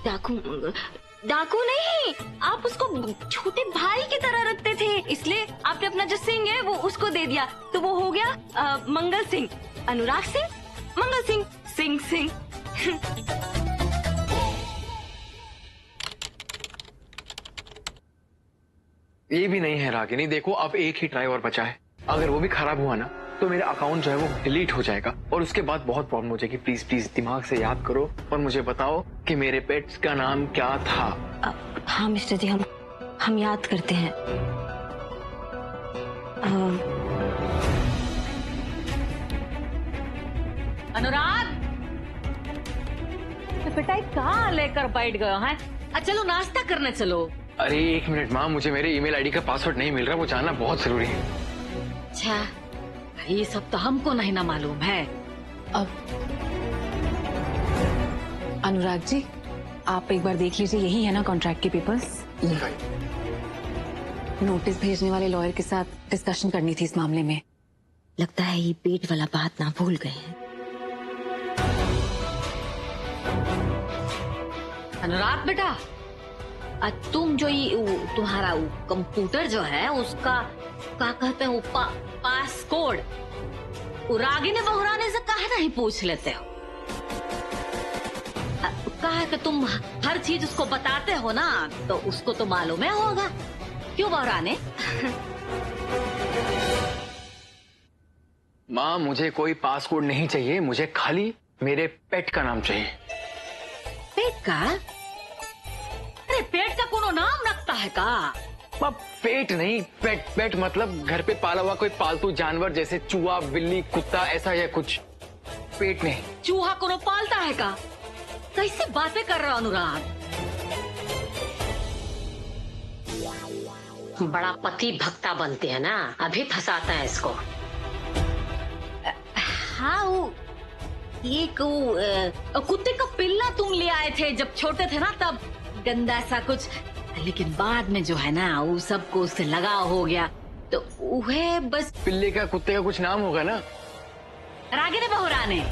डाकू नहीं, आप उसको छोटे भाई की तरह रखते थे, इसलिए आपने अपना जो सिंह है वो उसको दे दिया, तो वो हो गया मंगल सिंह। अनुराग सिंह, मंगल सिंह, सिंह सिंह। ये भी नहीं है रागिनी। देखो, अब एक ही ट्राई और बचा है। अगर वो भी खराब हुआ ना तो मेरा अकाउंट जो है वो डिलीट हो जाएगा और उसके बाद बहुत प्रॉब्लम हो जाएगी। प्लीज प्लीज दिमाग से याद करो और मुझे बताओ कि मेरे पेट्स का नाम क्या था। हाँ मिस्टर जी, हम याद करते हैं। अनुराग, बेटा कहाँ लेकर बैठ गए हैं? चलो नाश्ता करने चलो। अरे एक मिनट माँ, मुझे मेरे ईमेल आईडी का पासवर्ड नहीं मिल रहा, वो जानना बहुत जरूरी है। अच्छा, ये सब तो हमको नहीं ना मालूम है। अब अनुराग जी, आप एक बार देख लीजिए, यही है ना कॉन्ट्रैक्ट के पेपर्स? नोटिस भेजने वाले लॉयर के साथ डिस्कशन करनी थी इस मामले में। लगता है ये पेट वाला बात ना भूल गए हैं। अनुराग बेटा, तुम जो ये तुम्हारा कंप्यूटर जो है उसका क्या कहते हैं, पास कोड रागिनी बहुरानी से कहा नहीं पूछ लेते हो? कहा कि तुम हर चीज उसको बताते हो ना, तो उसको तो मालूम है होगा। क्यों बहुरानी? माँ, मुझे कोई पासकोड नहीं चाहिए, मुझे खाली मेरे पेट का नाम चाहिए। पेट का? अरे पेट का कोनो नाम रखता है का? पेट नहीं, पेट। पेट मतलब घर पे पाला हुआ कोई पालतू जानवर, जैसे चूहा, बिल्ली, कुत्ता, ऐसा या कुछ। पेट नहीं। चूहा कोनो पालता है का? कैसे बातें कर रहा अनुराग? बड़ा पति भक्ता बनते हैं ना, अभी फंसाता है इसको। हाँ वो एक कुत्ते का पिल्ला तुम ले आए थे जब छोटे थे ना, तब गंदा सा कुछ, लेकिन बाद में जो है ना वो सबको उससे लगाव हो गया, तो वह बस। पिल्ले का कुत्ते का कुछ नाम होगा ना? रागिनी बहुरानी।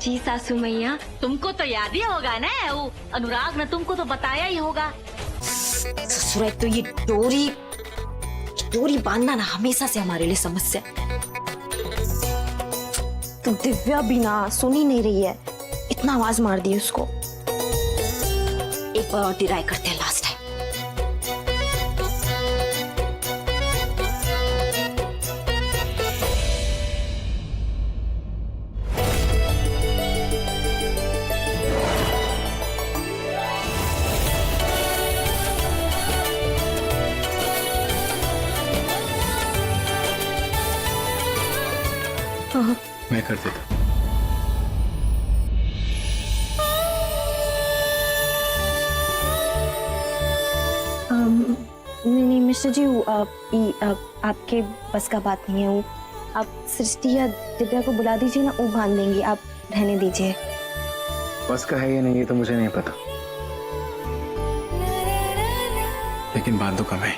जी सासू मैया। तुमको तो याद ही होगा ना, वो अनुराग ने तुमको तो बताया ही होगा। ससुर तो ये डोरी बांधना ना हमेशा से हमारे लिए समस्या। तो दिव्या भी ना सुन ही नहीं रही है, इतना आवाज मार दी उसको। एक बार और ट्राई करते हैं, लास्ट है। मैं कर देता। नहीं मिस्टर जी, आपके बस का बात नहीं है। वो आप सृष्टि या दिव्या को बुला दीजिए ना, वो बांध देंगी, आप रहने दीजिए। बस का है या नहीं ये तो मुझे नहीं पता, लेकिन बात तो कम है।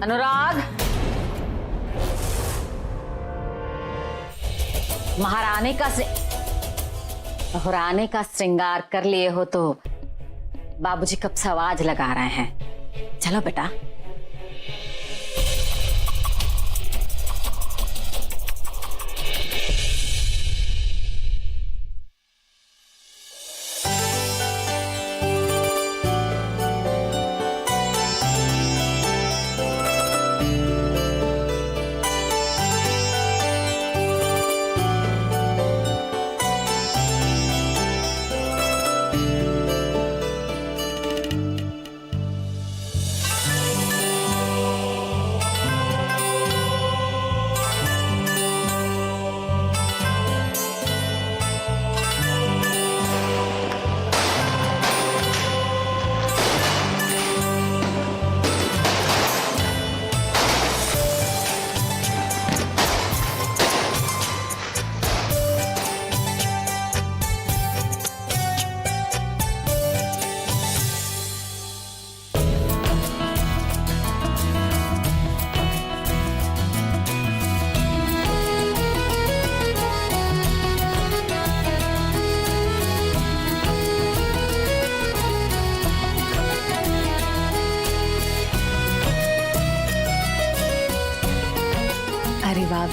अनुराग, महारानी का श्रृंगार कर लिए हो तो बाबूजी कब से आवाज लगा रहे हैं। चलो बेटा।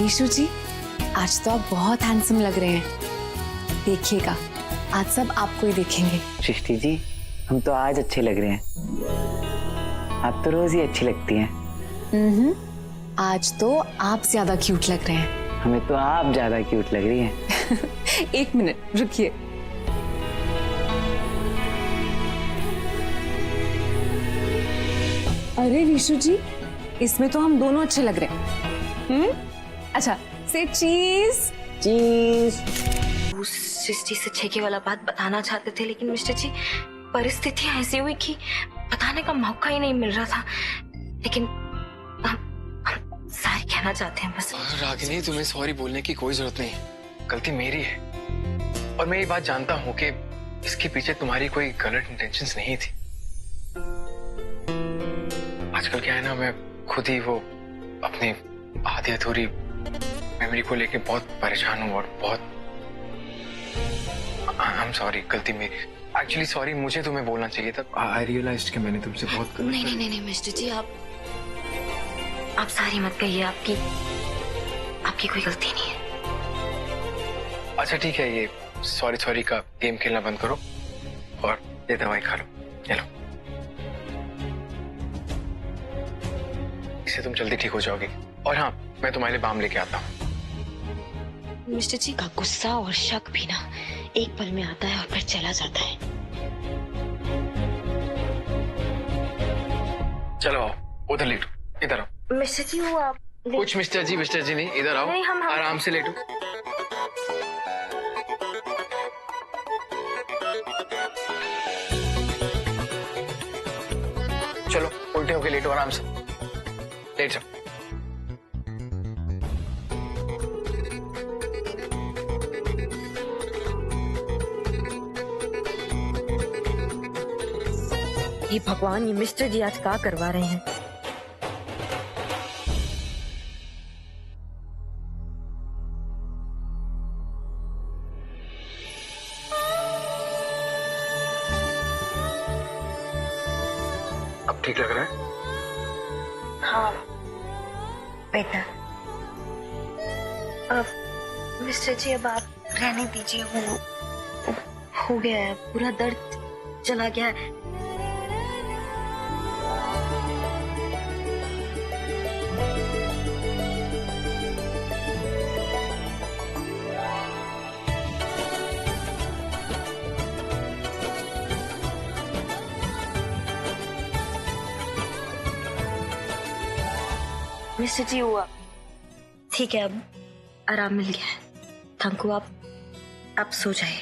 विशु जी, आज तो आप बहुत हैंडसम लग रहे हैं। देखिएगा, आज सब आपको ही देखेंगे। सृष्टि जी, हम तो आज अच्छे लग रहे हैं। आप तो रोज ही अच्छी लगती हैं। आज तो आप ज्यादा क्यूट लग रहे हैं। हमें तो आप ज्यादा क्यूट लग रही हैं। एक मिनट रुकिए। अरे विशु जी, इसमें तो हम दोनों अच्छे लग रहे हैं। अच्छा, से चीज। चीज। वो सृष्टि से छेके वाला बात बताना चाहते थे, लेकिन मिस्टर जी परिस्थितियां ऐसी हुई कि बताने का मौका ही नहीं मिल रहा था। लेकिन हम सारी कहना चाहते हैं बस। रागिनी, तुम्हें सॉरी बोलने की कोई जरूरत नहीं, गलती मेरी है। और मैं ये बात जानता हूँ कि इसके पीछे तुम्हारी कोई गलत इंटेंशंस नहीं थी। आजकल क्या है ना, मैं खुद ही वो अपनी आधी अधूरी मेमोरी को लेके बहुत परेशान हूँ और बहुत I'm sorry, गलती मेरी। एक्चुअली सॉरी, मुझे तुम्हें बोलना चाहिए था। आई रियलाइज्ड कि मैंने तुमसे बहुत गलत। नहीं मिस्टर जी, आप सारी मत कहिए। आपकी कोई गलती नहीं है। अच्छा ठीक है, ये सॉरी का गेम खेलना बंद करो और ये दवाई खा लो। चलो, इससे तुम जल्दी ठीक हो जाओगी। और हाँ, मैं तुम्हारे लिए बाम लेके आता हूँ। मिस्टर जी का गुस्सा और शक भी ना एक पल में आता है और फिर चला जाता है। चलो आओ, उधर लेटो, इधर आओ। मिस्टर जी, वो आप कुछ मिस्टर जी नहीं, इधर आओ। नहीं, हम आराम से लेटो। चलो उल्टे होके लेटो, आराम से लेट जाओ। ये भगवान, ये मिस्टर जी आज क्या करवा रहे हैं। अब ठीक लग रहा है? हाँ बेटा। अब मिस्टर जी, अब आप रहने दीजिए। वो हो गया है, पूरा दर्द चला गया है। मिस्टर जी, हुआ ठीक है, अब आराम मिल गया है। Thank you. आप सो जाइए।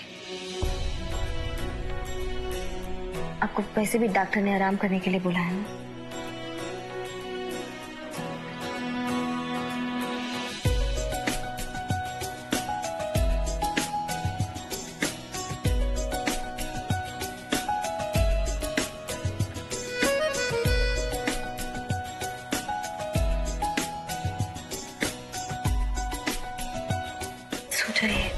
आपको वैसे भी डॉक्टर ने आराम करने के लिए बोला है ना। सो जाइए।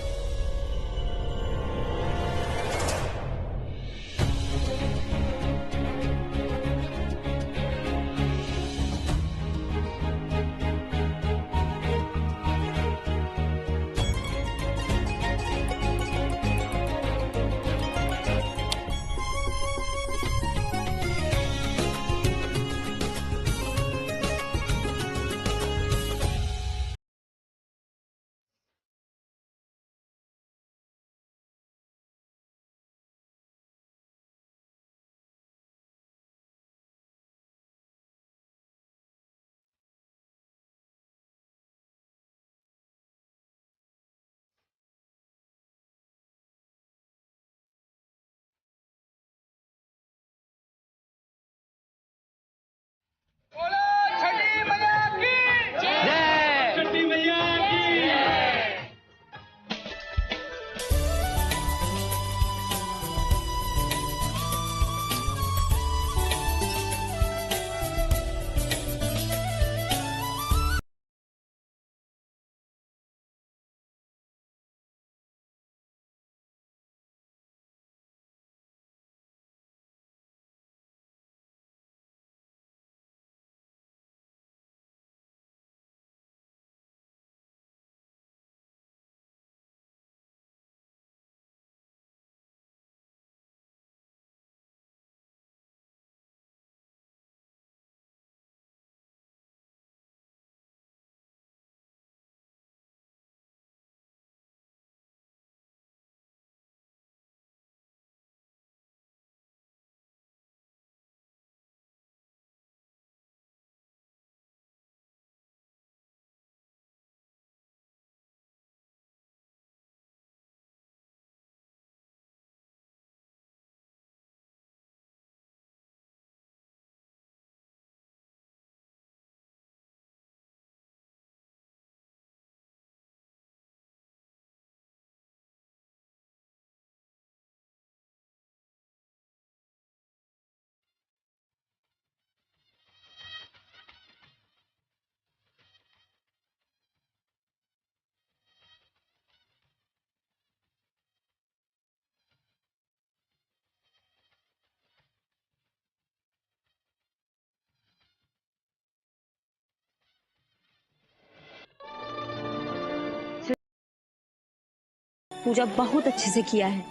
पूजा बहुत अच्छे से किया है।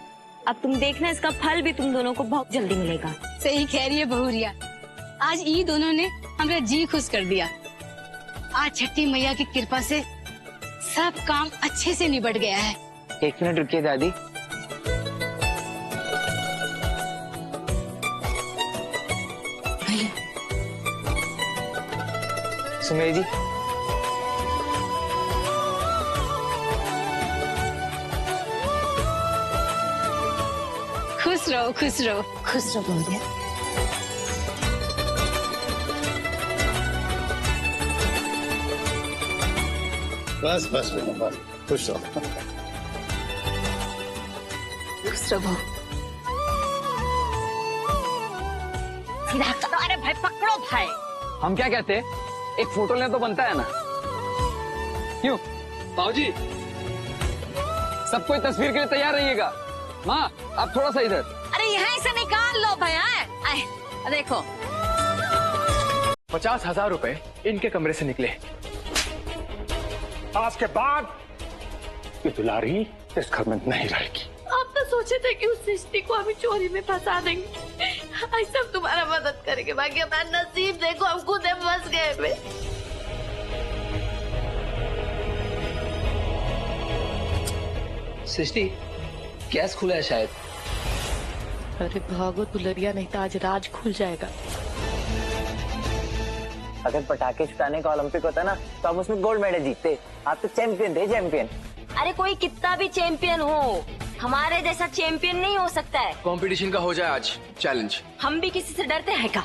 अब तुम देखना इसका फल भी तुम दोनों को बहुत जल्दी मिलेगा। सही कह रही है बहुरिया, आज ये दोनों ने हमारा जी खुश कर दिया। आज छठी मैया की कृपा से सब काम अच्छे से निबट गया है। 1 मिनट रुकिए दादी। सुमेर जी, खुश रहो खुश रहो खुश रहो बहुरिया। बस बस बस, खुश रहो। खुश रहो। अरे भाई पकड़ो भाई। हम क्या कहते हैं, एक फोटो लेना तो बनता है ना? क्यों बाबूजी? सब कोई तस्वीर के लिए तैयार रहिएगा। माँ आप थोड़ा सा इधर। अरे यहाँ से निकाल लो भैया। देखो 50,000 रुपए इनके कमरे से निकले। आज के बाद ये दुलारी इस घर में नहीं रहेगी। आप तो सोचे थे कि उस सृष्टि को हम चोरी में फंसा देंगे। ऐसा हम तुम्हारा मदद करेंगे, बाकी हमारा नसीब देखो, हम खुद फंस गए। सृष्टि गैस खुला है शायद। अरे भागो दुलरिया, नहीं तो आज राज खुल जाएगा। अगर पटाखे छुटाने का ओलंपिक होता ना तो हम उसमें गोल्ड मेडल जीतते। आप तो चैंपियन थे, चैंपियन। अरे कोई कितना भी चैंपियन हो, हमारे जैसा चैंपियन नहीं हो सकता है। कंपटीशन का हो जाए आज चैलेंज। हम भी किसी से डरते हैं क्या?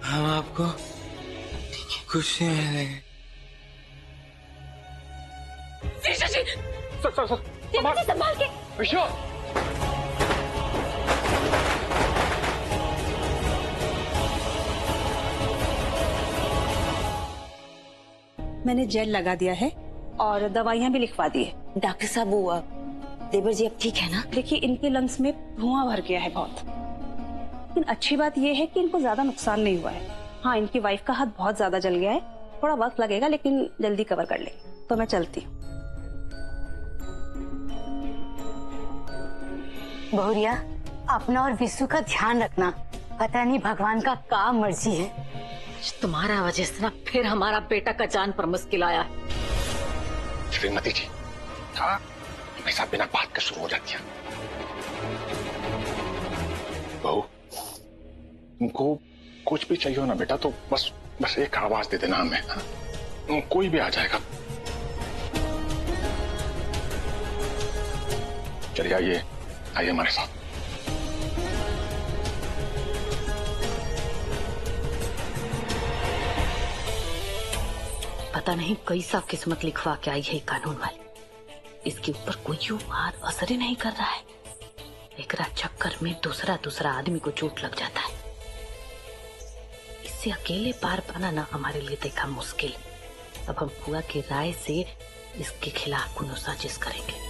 हम आपको खुशी मिलेगी। संभाल के। मैंने जेल लगा दिया है और दवाइयाँ भी लिखवा दी है। डॉक्टर साहब वो देवर जी अब ठीक है ना? देखिए इनके लंग्स में धुआं भर गया है बहुत, लेकिन अच्छी बात यह है कि इनको ज्यादा नुकसान नहीं हुआ है। हाँ इनकी वाइफ का हाथ बहुत ज्यादा जल गया है, थोड़ा वक्त लगेगा लेकिन जल्दी कवर कर लेंगे। तो मैं चलती हूँ। बहुरिया अपना और विशु का ध्यान रखना, पता नहीं भगवान का क्या मर्जी है। तुम्हारा वजह से ना फिर हमारा बेटा का जान पर मुश्किल आया। श्रीमती जी, हाँ हमेशा बिना बात का शुरू हो जाती है। बहू तुमको कुछ भी चाहिए हो ना बेटा, तो बस एक आवाज दे देना हमें। हाँ? कोई भी आ जाएगा। चलिए आइए आइए हमारे साथ। पता नहीं कैसा किस्मत लिखवा के आई है कानून वाली। इसके ऊपर कोई बात असर ही नहीं कर रहा है। एकरा चक्कर में दूसरा आदमी को चोट लग जाता है। इससे अकेले पार पाना ना हमारे लिए देखा मुश्किल। अब हम फुआ की राय से इसके खिलाफ कोनो साजिश करेंगे।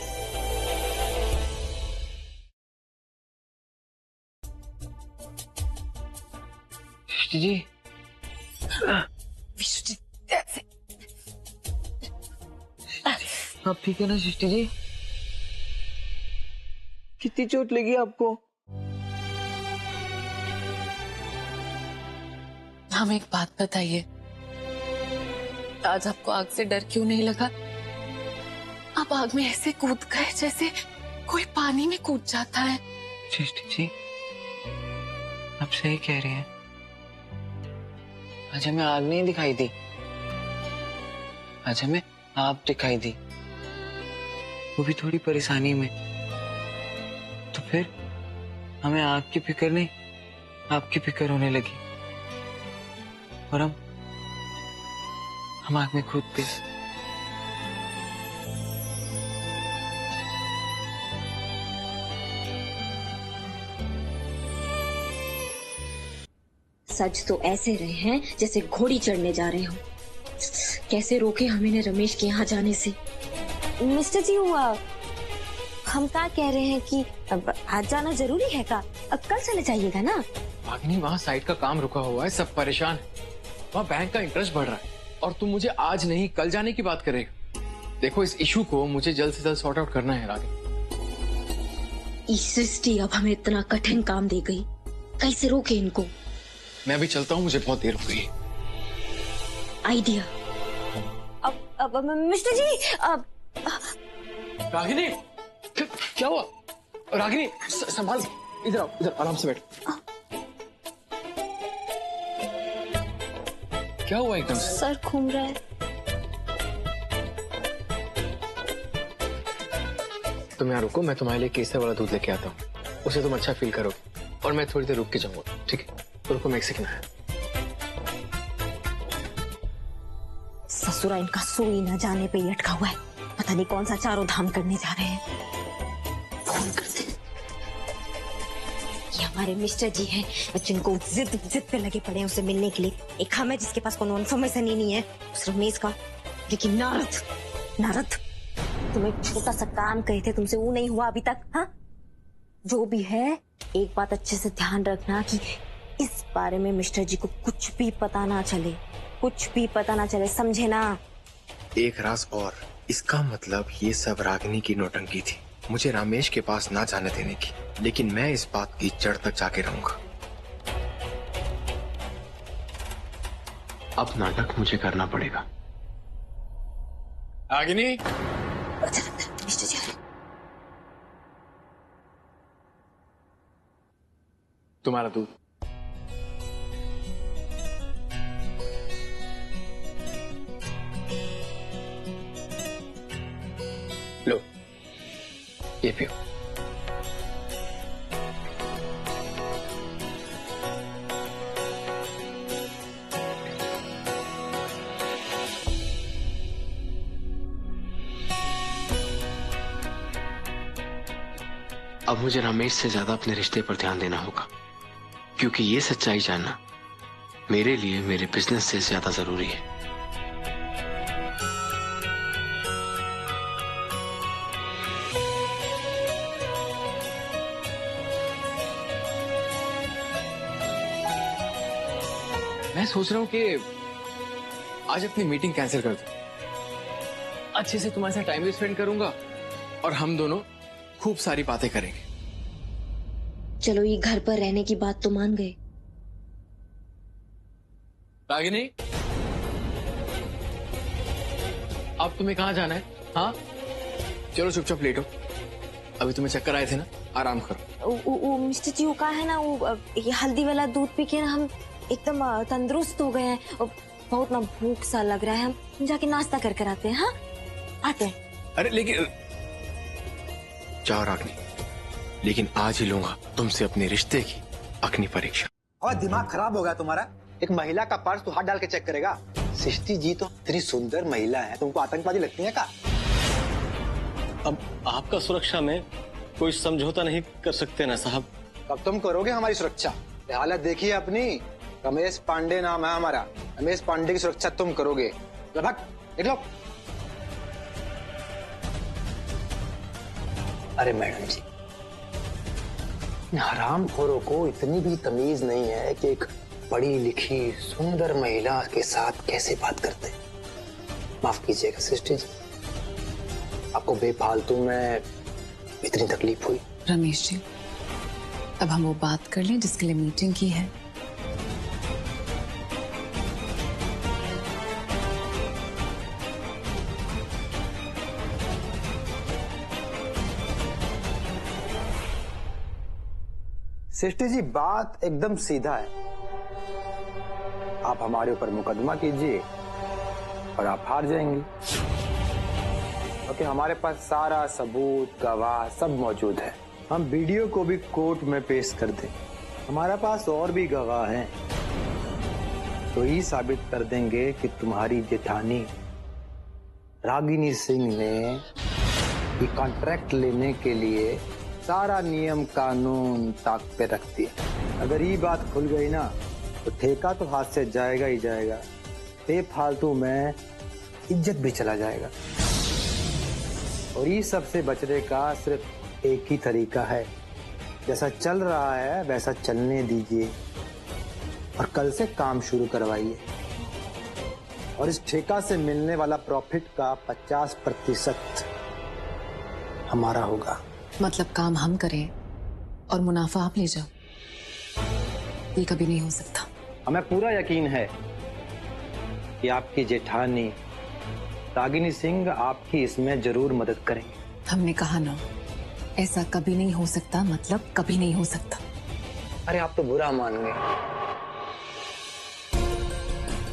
सृष्टि जी, आप ठीक है ना सृष्टि जी? कितनी चोट लगी आपको? हमें एक बात बताइए, आज आपको आग से डर क्यों नहीं लगा? आप आग में ऐसे कूद गए जैसे कोई पानी में कूद जाता है। सृष्टि जी आप सही कह रहे हैं। आज हमें आग नहीं दिखाई दी, आज हमें आप दिखाई दी, वो भी थोड़ी परेशानी में। तो फिर हमें आग की फिक्र नहीं, आपकी फिक्र होने लगी और हम आग में कूद गए। सच तो ऐसे रहे हैं जैसे घोड़ी चढ़ने जा रहे हो। कैसे रोके हम इन्हें रमेश के यहाँ जाने से? मिस्टर जी हुआ, हम क्या कह रहे हैं कि अब आज जाना जरूरी है का? अब कल चले जाइएगा ना। रागिनी, वहाँ साइट का काम रुका हुआ है, सब परेशान है। वहाँ बैंक का इंटरेस्ट बढ़ रहा है और तुम मुझे आज नहीं कल जाने की बात करेगा। देखो, इस इशू को मुझे जल्द से जल्द सॉर्ट आउट करना है रागिनी। सृष्टि अब हमें इतना कठिन काम दे गई, कैसे रोके इनको? मैं भी चलता हूँ, मुझे बहुत देर हो गई। आइडिया। अब मिस्टर जी रागिनी, क्या हुआ? रागिनी संभाल, इधर आओ, इधर आराम से बैठ। क्या हुआ एकदम से? सर घूम रहा है। तुम यहाँ रुको, मैं तुम्हारे लिए केसर वाला दूध लेके आता हूँ, उसे तुम अच्छा फील करोगे और मैं थोड़ी देर रुक के जाऊंगा, ठीक है? तो रुको, मैक्सिकन है। ससुरा इनका सुई न जाने पे ही अटका हुआ है, पता नहीं कौन सा चारों धाम करने जा रहे हैं। फोन करते। ये हमारे मिस्टर जी हैं, जिनको जिद पे लगे पड़े हैं उसे मिलने के लिए। एक हम है जिसके पास कोनो इन्फॉर्मेशन ही नहीं है, उस रमेश का। लेकिन नारद तुम एक छोटा सा काम कहे थे, तुमसे वो नहीं हुआ अभी तक। हाँ, जो भी है एक बात अच्छे से ध्यान रखना कि इस बारे में मिस्टर जी को कुछ भी पता ना चले, कुछ भी पता ना चले, समझे ना? एक राज और, इसका मतलब ये सब रागिनी की नौटंकी थी, मुझे रमेश के पास ना जाने देने की। लेकिन मैं इस बात की जड़ तक जाके रहूंगा। अब नाटक मुझे करना पड़ेगा। रागिनी, मिस्टर जी तुम्हारा दूध। लो, ये पियो। अब मुझे रमेश से ज्यादा अपने रिश्ते पर ध्यान देना होगा, क्योंकि ये सच्चाई जानना मेरे लिए मेरे बिजनेस से ज्यादा जरूरी है। मैं सोच रहा हूं कि आज अपनी मीटिंग कैंसिल कर दूं। अच्छे से तुम्हारे साथ टाइम भी स्पेंड करूंगा और हम दोनों खूब सारी बातें करेंगे। चलो, ये घर पर रहने की बात तो मान गए। रागिनी, अब तुम्हें कहाँ जाना है? हाँ, चलो चुपचाप लेटो। अभी तुम्हें चक्कर आए थे ना, आराम करो। मिस्टर जी वो कहा है ना, वो ये हल्दी वाला दूध पी के ना हम एकदम तंदुरुस्त हो गए हैं और बहुत ना भूख सा लग रहा है। हम जाके नाश्ता कर कर आते हैं। हाँ, आते हैं। अरे लेकिन जाओ रागिनी, लेकिन आज ही लूंगा तुमसे अपने रिश्ते की अग्नि परीक्षा। और दिमाग खराब हो गया तुम्हारा? एक महिला का पर्स तू हाथ डाल के चेक करेगा? सृष्टि जी तो इतनी सुंदर महिला है, तुमको आतंकवादी लगती है क्या? अब आपका सुरक्षा में कोई समझौता नहीं कर सकते ना साहब? कब तुम करोगे हमारी सुरक्षा? हालत देखिए अपनी। रमेश पांडे नाम है हमारा, रमेश पांडे की सुरक्षा तुम करोगे? लगभग देख लो। अरे मैडम जी, हरामखोरों को इतनी भी तमीज नहीं है कि एक पढ़ी लिखी सुंदर महिला के साथ कैसे बात करते हैं। माफ कीजिएगा सृष्टि जी, आपको बेफालतू में इतनी तकलीफ हुई। रमेश जी, अब हम वो बात कर लें जिसके लिए मीटिंग की है। सृष्टि जी, बात एकदम सीधा है। आप हमारे ऊपर मुकदमा कीजिए और आप हार जाएंगे, क्योंकि हमारे पास सारा सबूत गवाह सब मौजूद है। हम वीडियो को भी कोर्ट में पेश कर दें, हमारे पास और भी गवाह हैं, तो ये साबित कर देंगे कि तुम्हारी जेठानी रागिनी सिंह ने ये कॉन्ट्रैक्ट लेने के लिए सारा नियम कानून ताक पे रख दिया। अगर ये बात खुल गई ना, तो ठेका तो हाथ से जाएगा ही जाएगा, बेफालतू में इज्जत भी चला जाएगा। और इस सब से बचने का सिर्फ एक ही तरीका है, जैसा चल रहा है वैसा चलने दीजिए और कल से काम शुरू करवाइए। और इस ठेका से मिलने वाला प्रॉफिट का 50% हमारा होगा। मतलब काम हम करें और मुनाफा आप ले जाओ? ये कभी नहीं हो सकता। हमें पूरा यकीन है कि आपकी जेठानी रागिनी सिंह आपकी इसमें जरूर मदद करेंगे। हमने कहा ना, ऐसा कभी नहीं हो सकता, मतलब कभी नहीं हो सकता। अरे आप तो बुरा मान गए।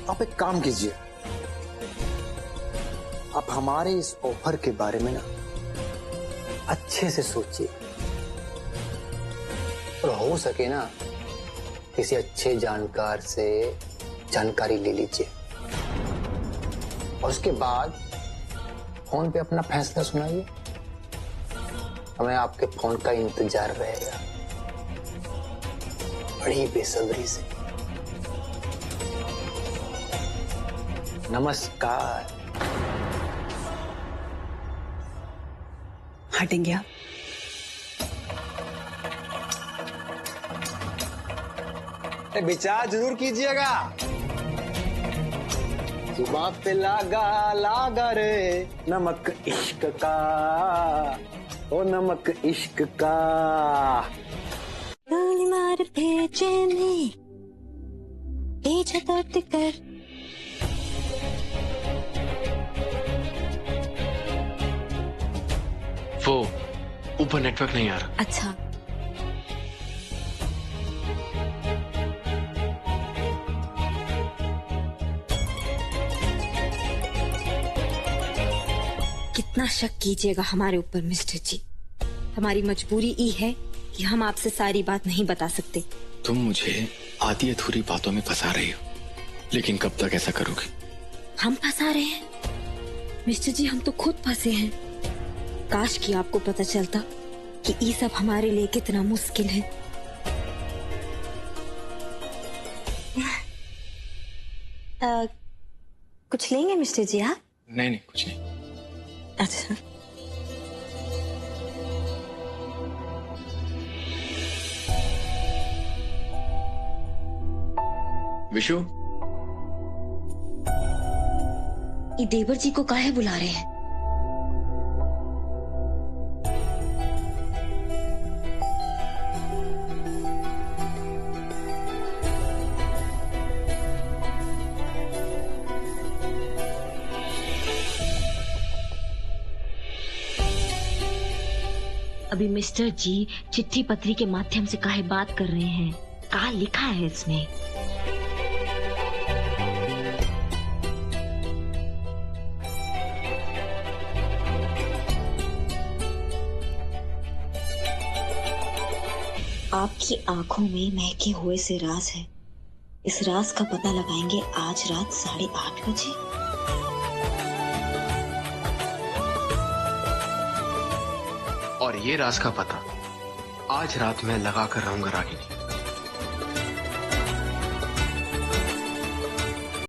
आप एक काम कीजिए, आप हमारे इस ऑफर के बारे में ना अच्छे से सोचिए और हो सके ना किसी अच्छे जानकार से जानकारी ले लीजिए और उसके बाद फोन पे अपना फैसला सुनाइए। हमें आपके फोन का इंतजार रहेगा बड़ी बेसब्री से। नमस्कार। हटेंगे आप? विचार जरूर कीजिएगा। जुबान पे लागा लागा रे नमक इश्क का, ओ नमक इश्क का। गोली मार बेचैनी पीछे दर्द कर। वो ऊपर नेटवर्क नहीं आ रहा। अच्छा, कितना शक कीजिएगा हमारे ऊपर मिस्टर जी। हमारी मजबूरी ये है कि हम आपसे सारी बात नहीं बता सकते। तुम मुझे आधी अधूरी बातों में फंसा रही हो, लेकिन कब तक ऐसा करोगे? हम फंसा रहे हैं मिस्टर जी? हम तो खुद फंसे हैं। काश कि आपको पता चलता कि ये सब हमारे लिए कितना मुश्किल है। कुछ लेंगे मिस्टर जी आप? नहीं नहीं, कुछ नहीं। अच्छा, विशु, ये देवर जी को काहे बुला रहे हैं? अभी मिस्टर जी चिट्ठी पत्री के माध्यम से काहे बात कर रहे हैं? क्या लिखा है इसमें? आपकी आंखों में महके हुए से राज है। इस राज का पता लगाएंगे आज रात 8:30 बजे। और ये राज का पता आज रात मैं लगा कर रहूंगा रागिनी।